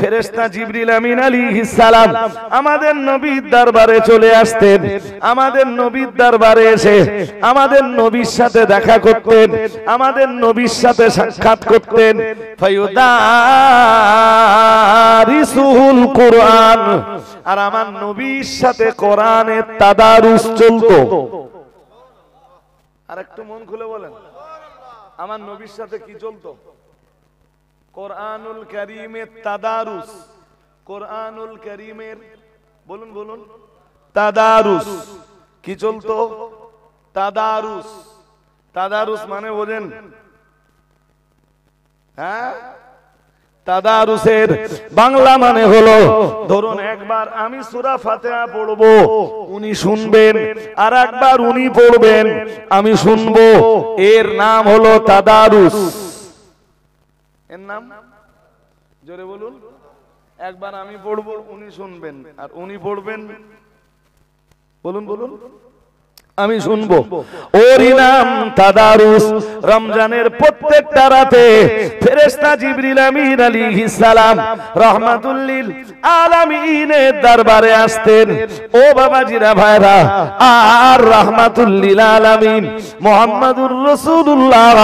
ফেরেশতা জিবরিল আমিন আলাইহিস সালাম আমাদের নবীর দরবারে চলে আসতেন। আমাদের নবীর দরবারে এসে আমাদের নবীর সাথে দেখা করতেন, আমাদের নবীর সাথে সাক্ষাৎ করতেন। ফায়ুদারিসুল কুরআন, আর আমার নবীর সাথে কোরআনের তাদারুস চলতো। আর একটু মন খুলে বলেন, আমার নবীর সাথে কি চলতো? কোরআনুল কারীমের তাদারুস। কোরআনুল কারীমের বলুন বলুন তাদারুস কি চলতো? তাদারুস। তাদারুস মানে বোঝেন? হ্যাঁ, তাদারুসের বাংলা মানে হলো, ধরুন একবার আমি সূরা ফাতিহা পড়বো, উনি শুনবেন, আর একবার উনি পড়বেন, আমি শুনবো। এর নাম হলো তাদারুস। এর নাম জোরে বলুন। একবার আমি পড়বো, উনি শুনবেন, আর উনি পড়বেন, বলুন বলুন, আমি শুনবো। ওরই নাম তাদারুস। রমজানের প্রত্যেকটা রাতে ফেরেশতা জিবরিল আমিন আলাইহিস সালাম রাহমাতুল লিল আলামিনের দরবারে আসতেন। ও বাবাজিরা ভাইরা, আর রাহমাতুল লিল আলামিন মুহাম্মাদুর রাসূলুল্লাহ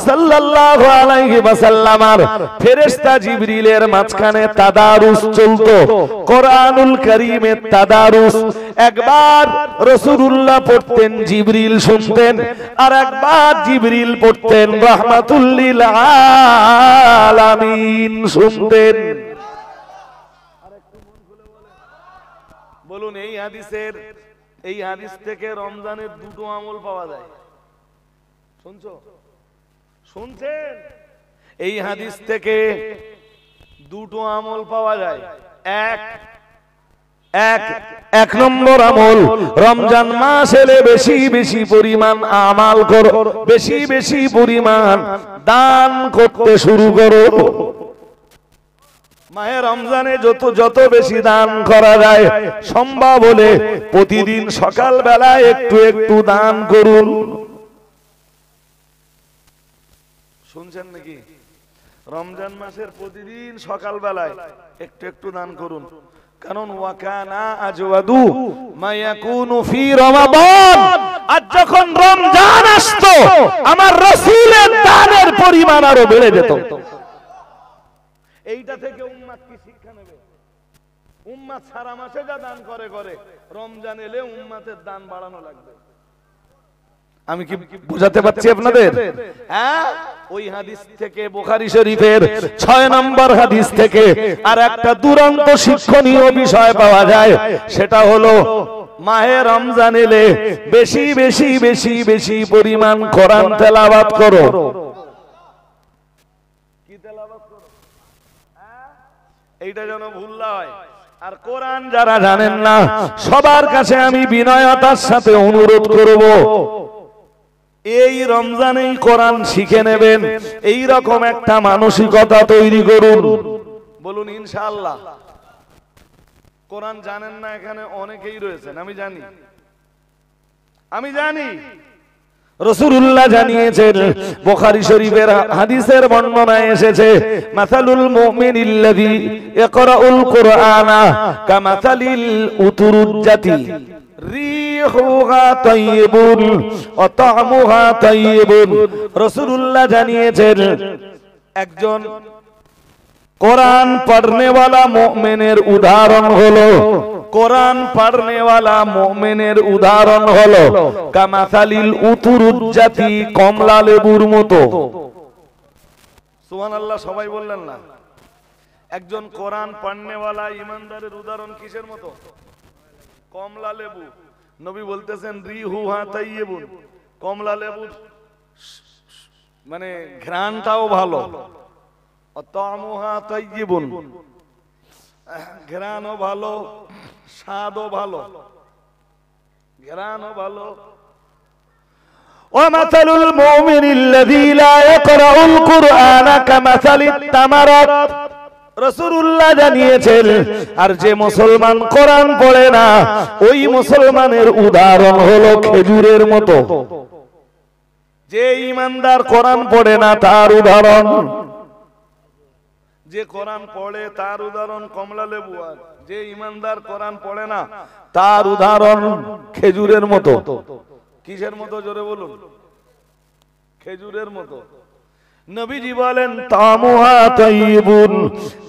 সাল্লাল্লাহু আলাইহি ওয়াসাল্লামের ফেরেশতা জিবরিলের মাঝখানে তাদারুস চলতো, কোরআনুল কারীমের তাদারুস। একবার রাসূলুল্লাহ পড়তেন, জিবরিল শুনতেন, আর একবার জিবরিল পড়তেন, রাহমাতুল লিল আলামিন শুনতেন। বলুন, এই হাদিস থেকে রমজানের দুটো আমল পাওয়া যায়। শুনছেন? এই হাদিস থেকে দুটো আমল পাওয়া যায়। এক নম্বর আমল, রমজান মাস এলে বেশি বেশি পরিমাণ আমাল করো, বেশি বেশি পরিমাণ দান করতে শুরু করো। মাহে রমজানে যত বেশি দান করা যায় সম্ভব হলে প্রতিদিন সকাল বেলায় একটু একটু দান করুন। শুনছেন নাকি? রমজান মাসের প্রতিদিন সকাল বেলায় একটু একটু দান করুন। কারণ ওয়াকানা আজওয়াদু মা ইয়াকুনু ফি রমাদান, আর যখন রমজান আসতো আমার রাসূলের দানের পরিমাণ আরো বেড়ে যেত। এইটা থেকে উম্মাত কি শিক্ষা নেবে? উম্মাত সারা মাসে যা দান করে রমজান এলে উম্মাতের দান বাড়ানো লাগবে। আমি কি বুঝাতে পারছি আপনাদের? হ্যাঁ, ওই হাদিস থেকে, বুখারী শরীফের 6 নম্বর হাদিস থেকে আর একটা দুরন্ত শিক্ষণীয় বিষয় পাওয়া যায়। সেটা হলো মাহে রমজান এলে বেশি বেশি বেশি বেশি পরিমাণ কোরআন তেলাওয়াত করো। কি তেলাওয়াত করো? এইটা যেন ভুল না হয়। আর কোরআন যারা জানেন না, সবার কাছে আমি বিনয়তার সাথে অনুরোধ করব, এই রমজানেই কোরআন শিখে নেবেন, এই রকম একটা মানসিকতা তৈরি করুন। বলুন ইনশাআল্লাহ। কোরআন জানেন না এখানে অনেকেই রয়েছেন, আমি জানি। রাসূলুল্লাহ জানিয়েছেন, বুখারী শরীফের হাদিসের বর্ণনায় এসেছে, মাসালুল মুমিনিল্লাযী ইয়াকরাউল কুরআনা কামাসালিল উতুরুজ্জাতি রিহুহা তাইয়িবুন ওয়া তা'মুহা তাইয়িবুন। রাসূলুল্লাহ জানিয়েছেন, একজন কোরআন পড়নে वाला মুমিনের উদাহরণ হলো, কোরআন পড়নে वाला মুমিনের উদাহরণ হলো কামাসালিল উতুরুজ্জাতি, কমলা লেবুর মতো। সুবহানাল্লাহ, সবাই বললেন না? একজন কোরআন পড়নে वाला ইমানদারের উদাহরণ কিসের মতো? কমলা লেবু। নবী বলতেছেন রিহুহা তাইয়িবুন, কমলা লেবুর মানে ঘ্রাণটাও ভালো, তা'মুহা তাইয়িবুন, ঘ্রাণও ভালো, স্বাদও ভালো, ঘ্রাণও ভালো। ওয়ামাসালুল মুমিনিল্লাযী লা ইয়াকরাউল কুরআনা কামাসালিত তামারাত। রাসূলুল্লাহ জানিয়েছেন, আর যে মুসলমান কোরআন পড়ে না, ওই মুসলমানের উদাহরণ হলো খেজুরের মতো। যে ঈমানদার কোরআন পড়ে না তার উদাহরণ, যে কোরআন পড়ে তার উদাহরণ কমলা লেবু, আর যে ঈমানদার কোরআন পড়ে না তার উদাহরণ খেজুরের মতো। কিসের মতো? জোরে বলুন। খেজুরের মতো। নবীজি বলেন তা'মুহা তাইয়িবুন,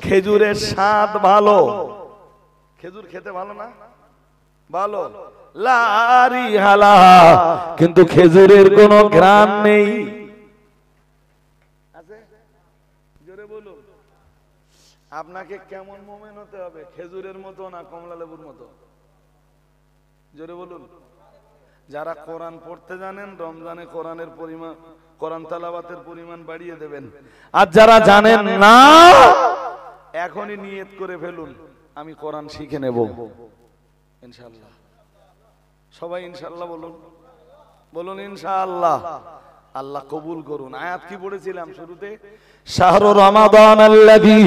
খেজুরের স্বাদ ভালো। খেজুর খেতে ভালো না? ভালো। লা রিহালা, কিন্তু খেজুরের কোনো ঘ্রাণ নেই। আছে? জোরে বলুন। আপনাকে কেমন মুমিন হতে হবে? খেজুরের মতো না কমলা লেবুর মতো? জোরে বলুন। যারা কোরআন পড়তে জানেন, রমজানে কোরআনের পরিমাণ, কোরআন তেলাওয়াতের পরিমাণ বাড়িয়ে দেবেন। আর যারা জানেন না, এখনই নিয়ত করে ফেলুন, আমি কোরআন শিখে নেব ইনশাআল্লাহ। সবাই ইনশাআল্লাহ বলুন, বলুন ইনশাআল্লাহ। আল্লাহ কবুল করুন। আয়াত কি পড়েছিলাম শুরুতে? শাহরু রমাদান আল্লাযী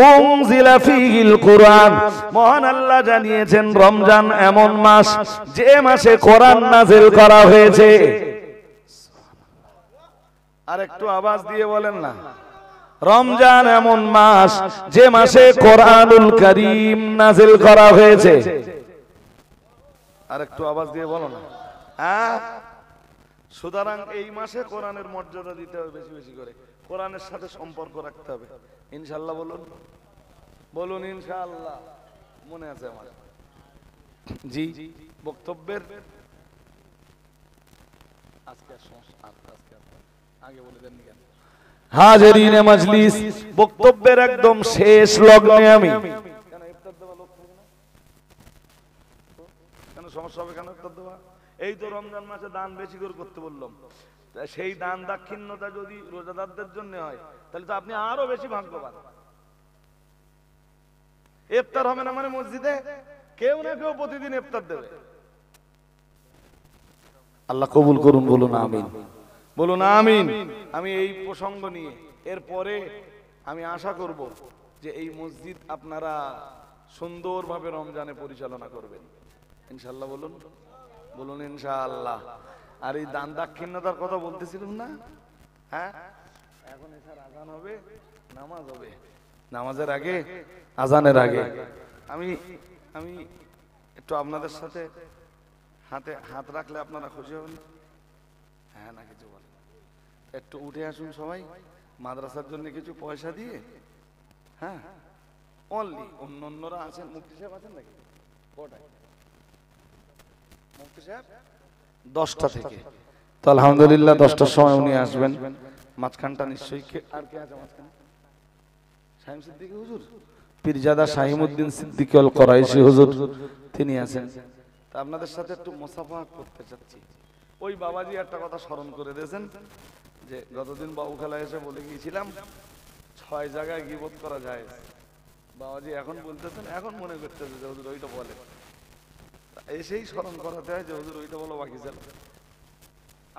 উনজিলা ফীহিল কুরআন। মহান আল্লাহ জানিয়েছেন, রমজান এমন মাস যে মাসে কোরআন নাযিল করা হয়েছে। আর একটু আওয়াজ দিয়ে বলেন না। রমজান এমন মাস যে মাসে কোরআনুল কারীম নাযিল করা হয়েছে। আর একটু আওয়াজ দিয়ে বলো না। হ্যাঁ, সুতরাং এই মাসে কোরআনের মর্যাদা দিতে হবে বেশি বেশি করে, কোরআনের সাথে সম্পর্ক রাখতে হবে। ইনশাআল্লাহ বলুন, বলুন ইনশাআল্লাহ। মনে আছে আমার? জি, বক্তব্যের আজকে আগে বলে দেন কেন? হাজিরিনে মজলিস, বক্তব্যের একদম শেষ লগ্নে আমি কেন ইফতার দেওয়া লোক থাকে না? কেন সমস্যা হবে কেন ইফতার দেওয়া? এই তো রমজান মাসে দান বেশি করে করতে বললাম, সেই দান দাক্ষিণ্যতা যদি রোজাদারদের জন্য হয় তাহলে তো আপনি আরো বেশি ভাগ্যবান। ইফতার হবে না মানে মসজিদে কেউ না কেউ প্রতিদিন ইফতার দেবে। আল্লাহ কবুল করুন, বলুন আমিন, বলুন আমিন। আমি এই প্রসঙ্গ নিয়ে এরপরে আমি আশা করব যে এই মসজিদ আপনারা সুন্দরভাবে রমজানে পরিচালনা করবেন ইনশাআল্লাহ। বলুন, বলুন ইনশাআল্লাহ। আর এই দান দাক্ষিণ্যতার কথা বলতেছিলাম না? হ্যাঁ, এখন এছাড়া আজান হবে, নামাজ হবে, নামাজের আগে আজানের আগে আমি আমি একটু আপনাদের সাথে হাতে হাত রাখলে আপনারা খুশি হবেন। হ্যাঁ না কিছু বলেন? একটু উঠে আসুন সবাই, মাদ্রাসার জন্য কিছু পয়সা দিয়ে। হ্যাঁ, অনলি অন্যরা আছেন, মুফতি সাহেব আছেন নাকি? কটায় মুফতি সাহেব? 10টা থেকে। তো আলহামদুলিল্লাহ 10টার সময় উনি আসবেন। মাঝখানটা নিশ্চয়ই আর কে আছে মাঝখানে? শাহিম সিদ্দিকী হুজুর, পীরজাদা শাহিমউদ্দিন সিদ্দিকী আল কোরাইশি হুজুর, তিনি আছেন। তা আপনাদের সাথে একটু মুসাফা করতে চাচ্ছি। ওই বাবাজি একটা কথা স্মরণ করে দিয়েছেন যে গতদিন বাবুখালা এসে বলে গিয়েছিলাম 6 জায়গায় গীবত করা যায়। বাবাজি এখন বলতেছেন, এখন মনে করতেছে যে হুজুর ওইটা বলে, এসেই স্মরণ করাতে হয় যে হুজুর ওইটা বলো, বাকি ছিল।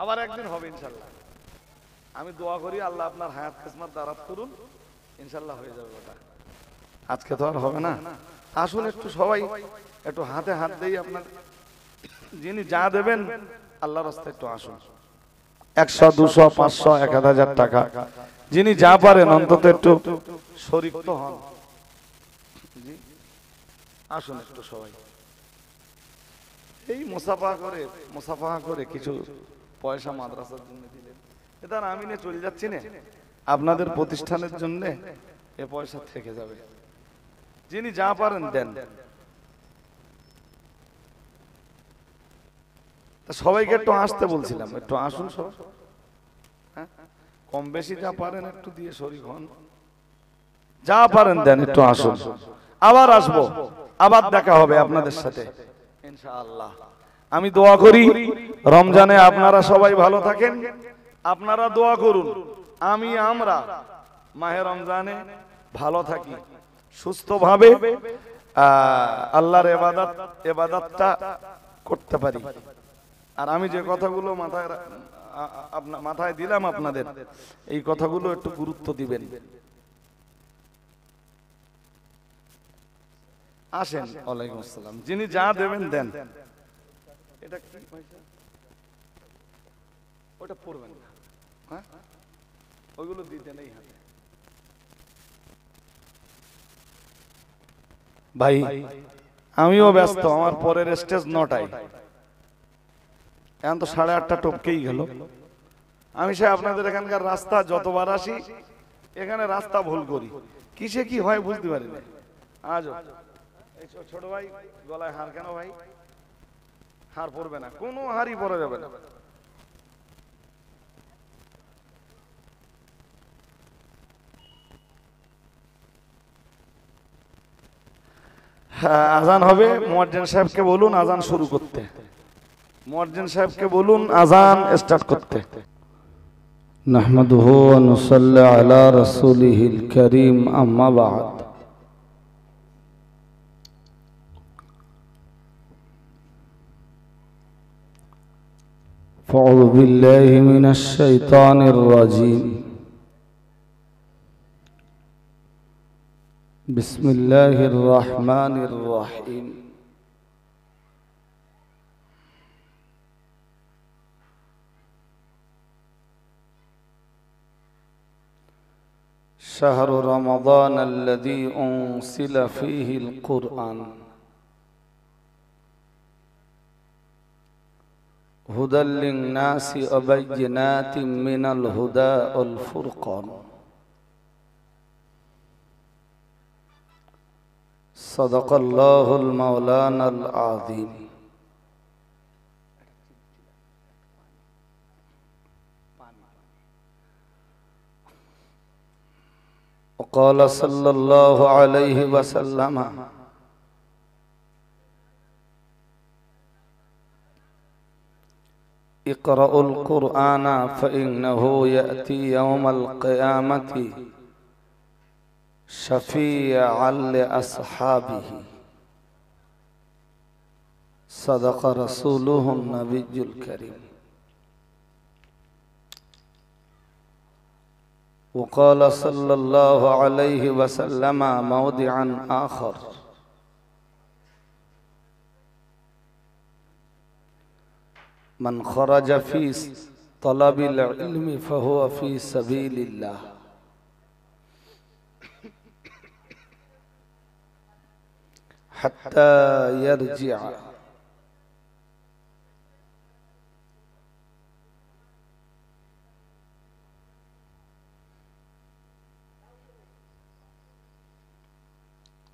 আবার একদিন হবে ইনশাল্লাহ। আমি দোয়া করি আল্লাহ আপনার হায়াত কিসমত দারাত করুন, ইনশাল্লাহ হয়ে যাবে ওটা। আজকে তো আর হবে না। আসুন একটু সবাই একটু হাতে হাত দেই। আপনার যিনি যা দেবেন আল্লাহর রাস্তায় একটু আসুন। 100, 200, 500, 1000 টাকা যিনি যা পারেন অন্তত একটু শরীক তো হন। জি, আসুন একটু সবাই। এই মুসাফা করে কিছু পয়সা মাদ্রাসার জন্য দিলেন, এটা আমি নিয়ে চলে যাচ্ছি না, আপনাদের প্রতিষ্ঠানের জন্য এ পয়সা থেকে যাবে। যিনি যা পারেন দেন। সবাইকে একটু আসতে বলছিলাম, একটু আসুন সব। হ্যাঁ, কম বেশি যা পারেন একটু দিয়ে শরীক হন, যা পারেন দেন, একটু আসুন। আবার আসবো, আবার দেখা হবে আপনাদের সাথে ইনশাআল্লাহ। আমি দোয়া করি রমজানে আপনারা সবাই ভালো থাকেন, আপনারা দোয়া করুন আমরা মাহে রমজানে ভালো থাকি, সুস্থভাবে আল্লাহর ইবাদতটা করতে পারি। আর আমি যে কথাগুলো মাথায় দিলাম আপনাদের, এই কথাগুলো একটু গুরুত্ব দিবেন। আসেন। ওয়ালাইকুম আসসালাম। যিনি যা দেবেন দেন। এটা কি পয়সা? ওটা পড়বেন না, হ্যাঁ, ওইগুলো দিতে নেই হাতে। ভাই আমিও ব্যস্ত, আমার পরের স্টেজ 9টায়, এখন তো 8:30টা টপকেই গেল। আমি সে আপনাদের এখানকার রাস্তা যতবার আসি এখানে রাস্তা ভুল করি, কিসে কি হয় বুঝতে পারি না। আজও এই ছোট ভাই গলায় হার কেন ভাই? হার পরবে না, কোনো হারই পরা যাবে না। আজান হবে, মুয়াজ্জিন সাহেবকে বলুন আজান শুরু করতে। মুয়াজ্জিন সাহেবকে বলুন আজান স্টার্ট করতে। নাহমাদুহু ওয়া নুসাল্লি আলা রাসূলিহিল কারীম, আম্মা বা'দ। ফাউযু বিল্লাহি মিনাশ শাইতানির রাজীম। বিসমিল্লাহির রহমানির রহিম। شهر رمضان الذي أنزل فيه القرآن هدى للناس وبينات من الهدى والفرقان صدق الله المولانا العظيم وقال صلى الله عليه وسلم اقرأوا القرآن فإنه يأتي يوم القيامة شفيعا لأصحابه صدق رسوله النبي الكريم وقال صلى الله عليه وسلم موضعا آخر من خرج في طلب العلم فهو في سبيل الله حتى يرجع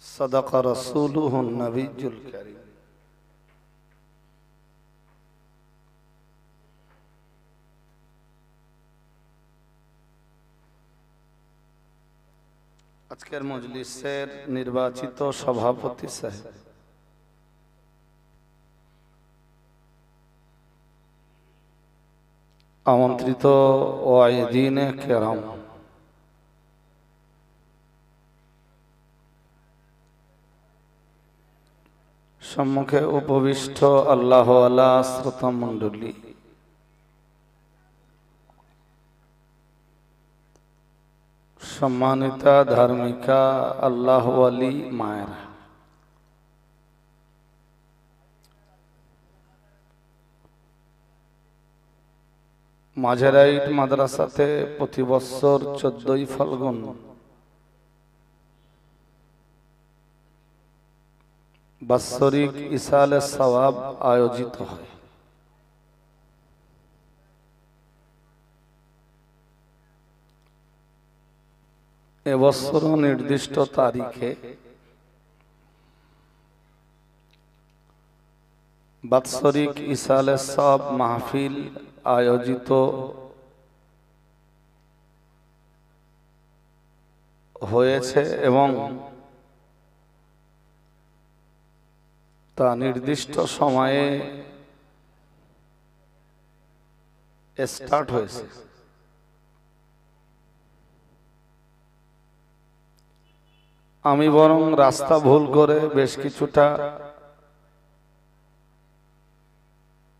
صدق رسوله النبي الكريم আজকের মজলিসের নির্বাচিত সভাপতি সাহেব, আমন্ত্রিত ওয়াইদিনে কেরাম, সম্মুখে উপবিষ্ট আল্লাহওয়ালা শ্রোতা মণ্ডলী, সম্মানিতা ধার্মিকা আল্লাহওয়ালি মায়েরা, মাঝেরাইট মাদ্রাসাতে প্রতি বছর 14ই ফাল্গুন বাৎসরিক ইসালে সওয়াব আয়োজিত হয়। এবছর নির্দিষ্ট তারিখে বাৎসরিক ইসালে সওয়াব মাহফিল আয়োজিত হয়েছে এবং তা নির্দিষ্ট সময়ে স্টার্ট হয়েছে। আমি বরং রাস্তা ভুল করে বেশ কিছুটা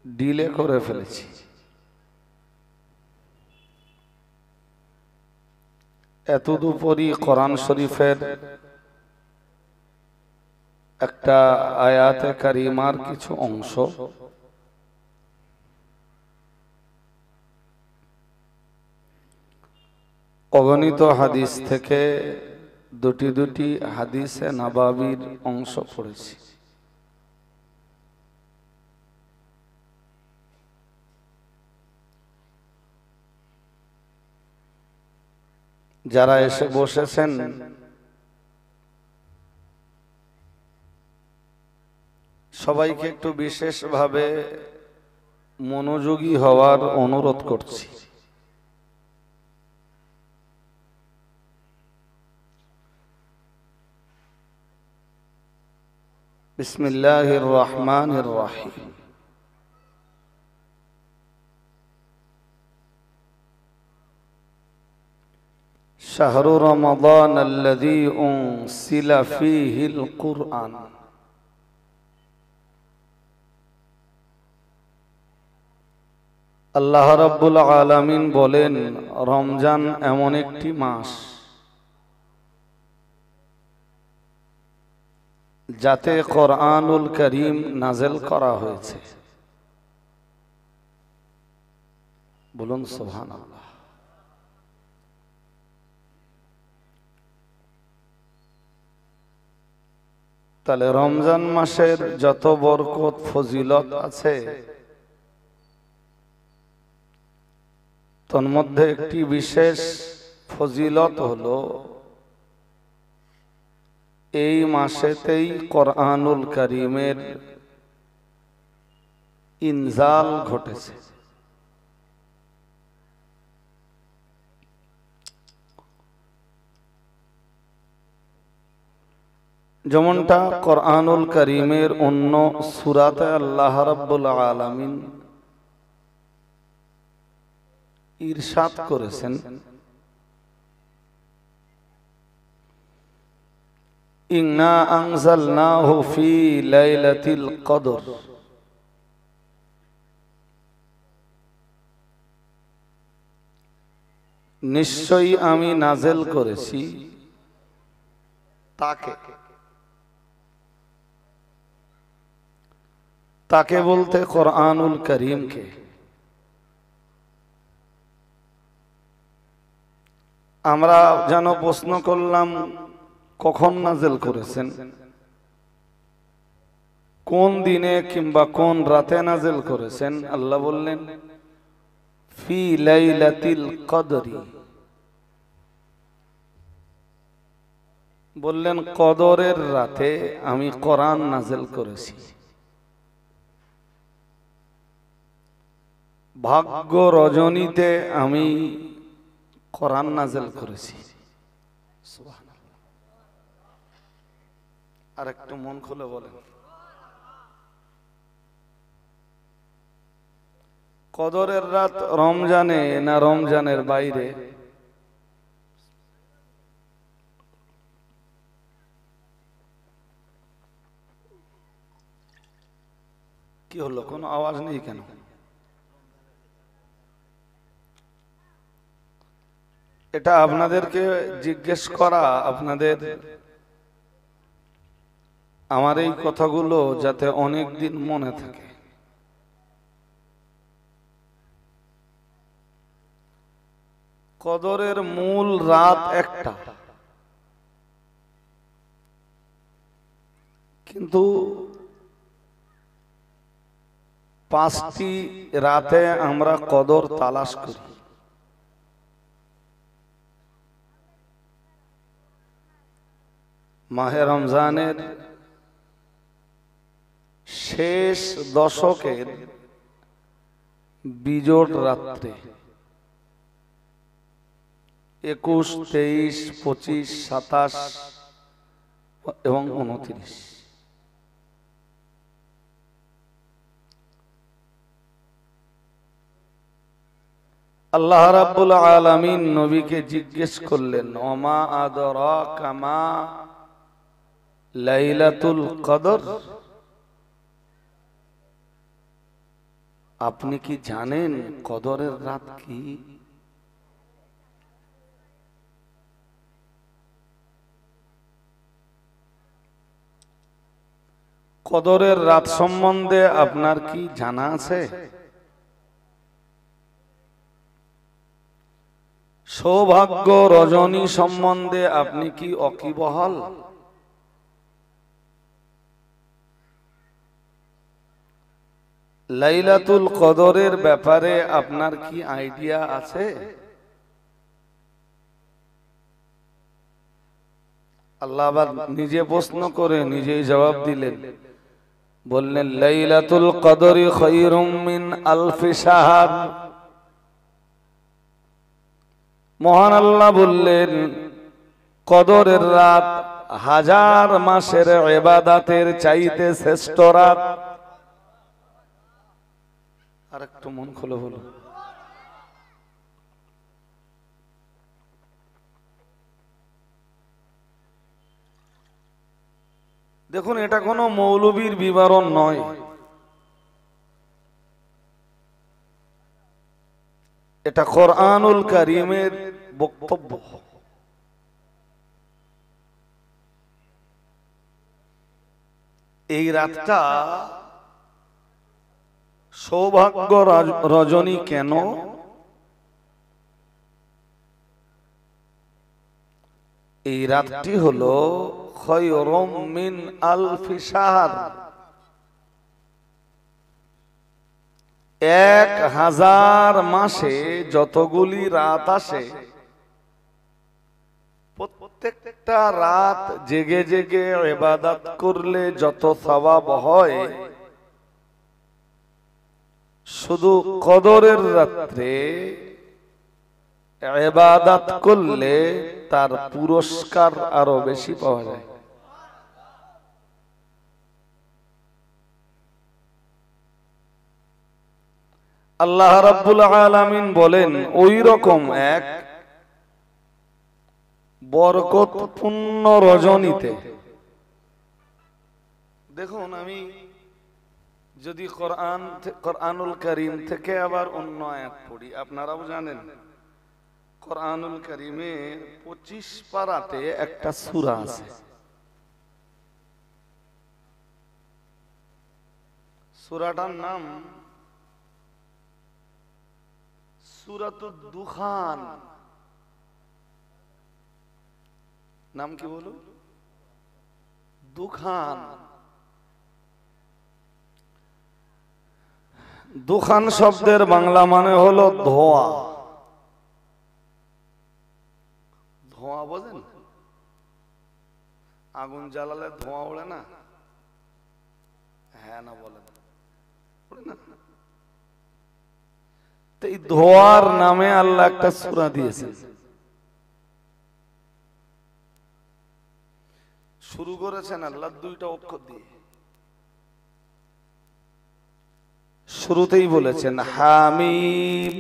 ডিলে করে ফেলেছি। এতদুপরি কোরআন শরীফের একটা আয়াতে কারিমার কিছু অংশ অগণিত হাদিস থেকে দুটি হাদিসে নবাবীর অংশ পড়েছি। যারা এসে বসেছেন সবাইকে একটু বিশেষভাবে মনোযোগী হওয়ার অনুরোধ করছি। বিসমিল্লাহির রহমানির রহিম। শাহরু রমাদান আল্লাযী উনসিলা ফীহিল কুরআন। আল্লাহ রাব্বুল আলামিন বলেন, রমজান এমন একটি মাস যাতে কোরআনুল কারীম নাযিল করা হয়েছে। বলুন সুবহানাল্লাহ। তাহলে রমজান মাসের যত বরকত ফজিলত আছে তার মধ্যে একটি বিশেষ ফজিলত হলো এই মাসেতেই কোরআনুল কারীমের ইনজাল ঘটেছে। যেমনটা কোরআনুল কারীমের অন্য সূরাতে আল্লাহ রাব্বুল আলামিন ইরশাদ করেছেন, ইন্না আনজালনাহু ফি লাইলাতিল কদর, নিশ্চয়ই আমি নাজেল করেছি তাকে। তাকে বলতে কোরআনুল কারীমকে। আমরা যেন প্রশ্ন করলাম কখন নাজেল করেছেন, কোন দিনে কিংবা কোন রাতে নাজেল করেছেন। আল্লাহ বললেন ফি লাইলাতিল কদরি, বললেন কদরের রাতে আমি কোরআন নাজেল করেছি। ভাগ্য রজনীতে আমি কোরআন নাজেল করেছি। আর একটু মন খুলে বলেন, কদরের রাত রমজানে না রমজানের বাইরে? কি হলো, কোনো আওয়াজ নেই কেন? এটা আপনাদেরকে জিজ্ঞেস করা, আপনাদের আমার এই কথাগুলো যাতে অনেক দিন মনে থাকে। কদরের মূল রাত একটা, কিন্তু 5টি রাতে আমরা কদর তালাশ করি। মাহে রমজানের শেষ দশকের বিজোড় রাত্রে 21, 23, 25, 27 এবং 29 আল্লাহ রাব্বুল আলামিন নবীকে জিজ্ঞেস করলেন, ওমা আদরাকা মা লাইলাতুল কদর, আপনি কি জানেন কদরের রাত কি? কদরের রাত সম্বন্ধে আপনার কি জানা আছে? সৌভাগ্য রজনী সম্বন্ধে আপনি কি ওয়াকিবহাল? লাইলাতুল কদরের ব্যাপারে আপনার কি আইডিয়া আছে? আল্লাহ আবার নিজে প্রশ্ন করে নিজেই জবাব দিলেন, বললেন লাইলাতুল কদরি খায়রুম মিন আলফি শাহর। মহান আল্লাহ বললেন কদরের রাত 1000 মাসের ইবাদতের চাইতে শ্রেষ্ঠ রাত। আর একটু মন খুলে বলো, দেখুন এটা কোনো মৌলবীর বিবরণ নয়, এটা কোরআনুল কারীমের বক্তব্য। এই রাতটা সৌভাগ্য রজনী কেন? এই রাতটি হলো খায়রুম মিন আলফি শাহর, 1000 মাসে যতগুলি রাত আসে, প্রত্যেকটা রাত জেগে জেগে ইবাদত করলে যত সওয়াব হয়, শুধু কদরের রাত্রে ইবাদত করলে তার পুরস্কার আরো বেশি পাওয়া যায়। আল্লাহ রাব্বুল আলামিন বলেন ওই রকম এক বরকতপূর্ণ রজনীতে, দেখুন আমি যদি কোরআনুল কারীম থেকে আবার অন্য আয়াত পড়ি, আপনারাও জানেন কোরআনুল কারীমের 25 পারাতে একটা সূরা আছে, সূরাটার নাম সূরাতুদ দুখান। নাম কি বলুন? দুখান। দুখান শব্দের বাংলা মানে হলো ধোঁয়া। ধোঁয়া বোঝেন? আগুন জ্বালালে ধোঁয়া ওড়ে না? হ্যাঁ না বলেন? ওড়ে না? তো এই ধোঁয়ার নামে আল্লাহ একটা সূরা দিয়েছেন। শুরু করেছেন আল্লাহ 2টা অক্ষর দিয়ে। শুরুতেই বলেছেন হামিম,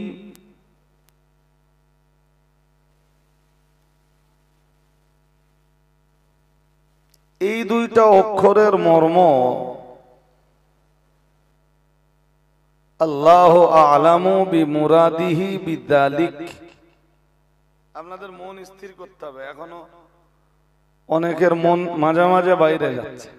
এই 2টা অক্ষরের মর্ম আল্লাহু আ'লামু বিমুরাদিহি বিযালিক। আপনাদের মন স্থির করতে হবে, এখনো অনেকের মন মাঝে মাঝে বাইরে যাচ্ছে।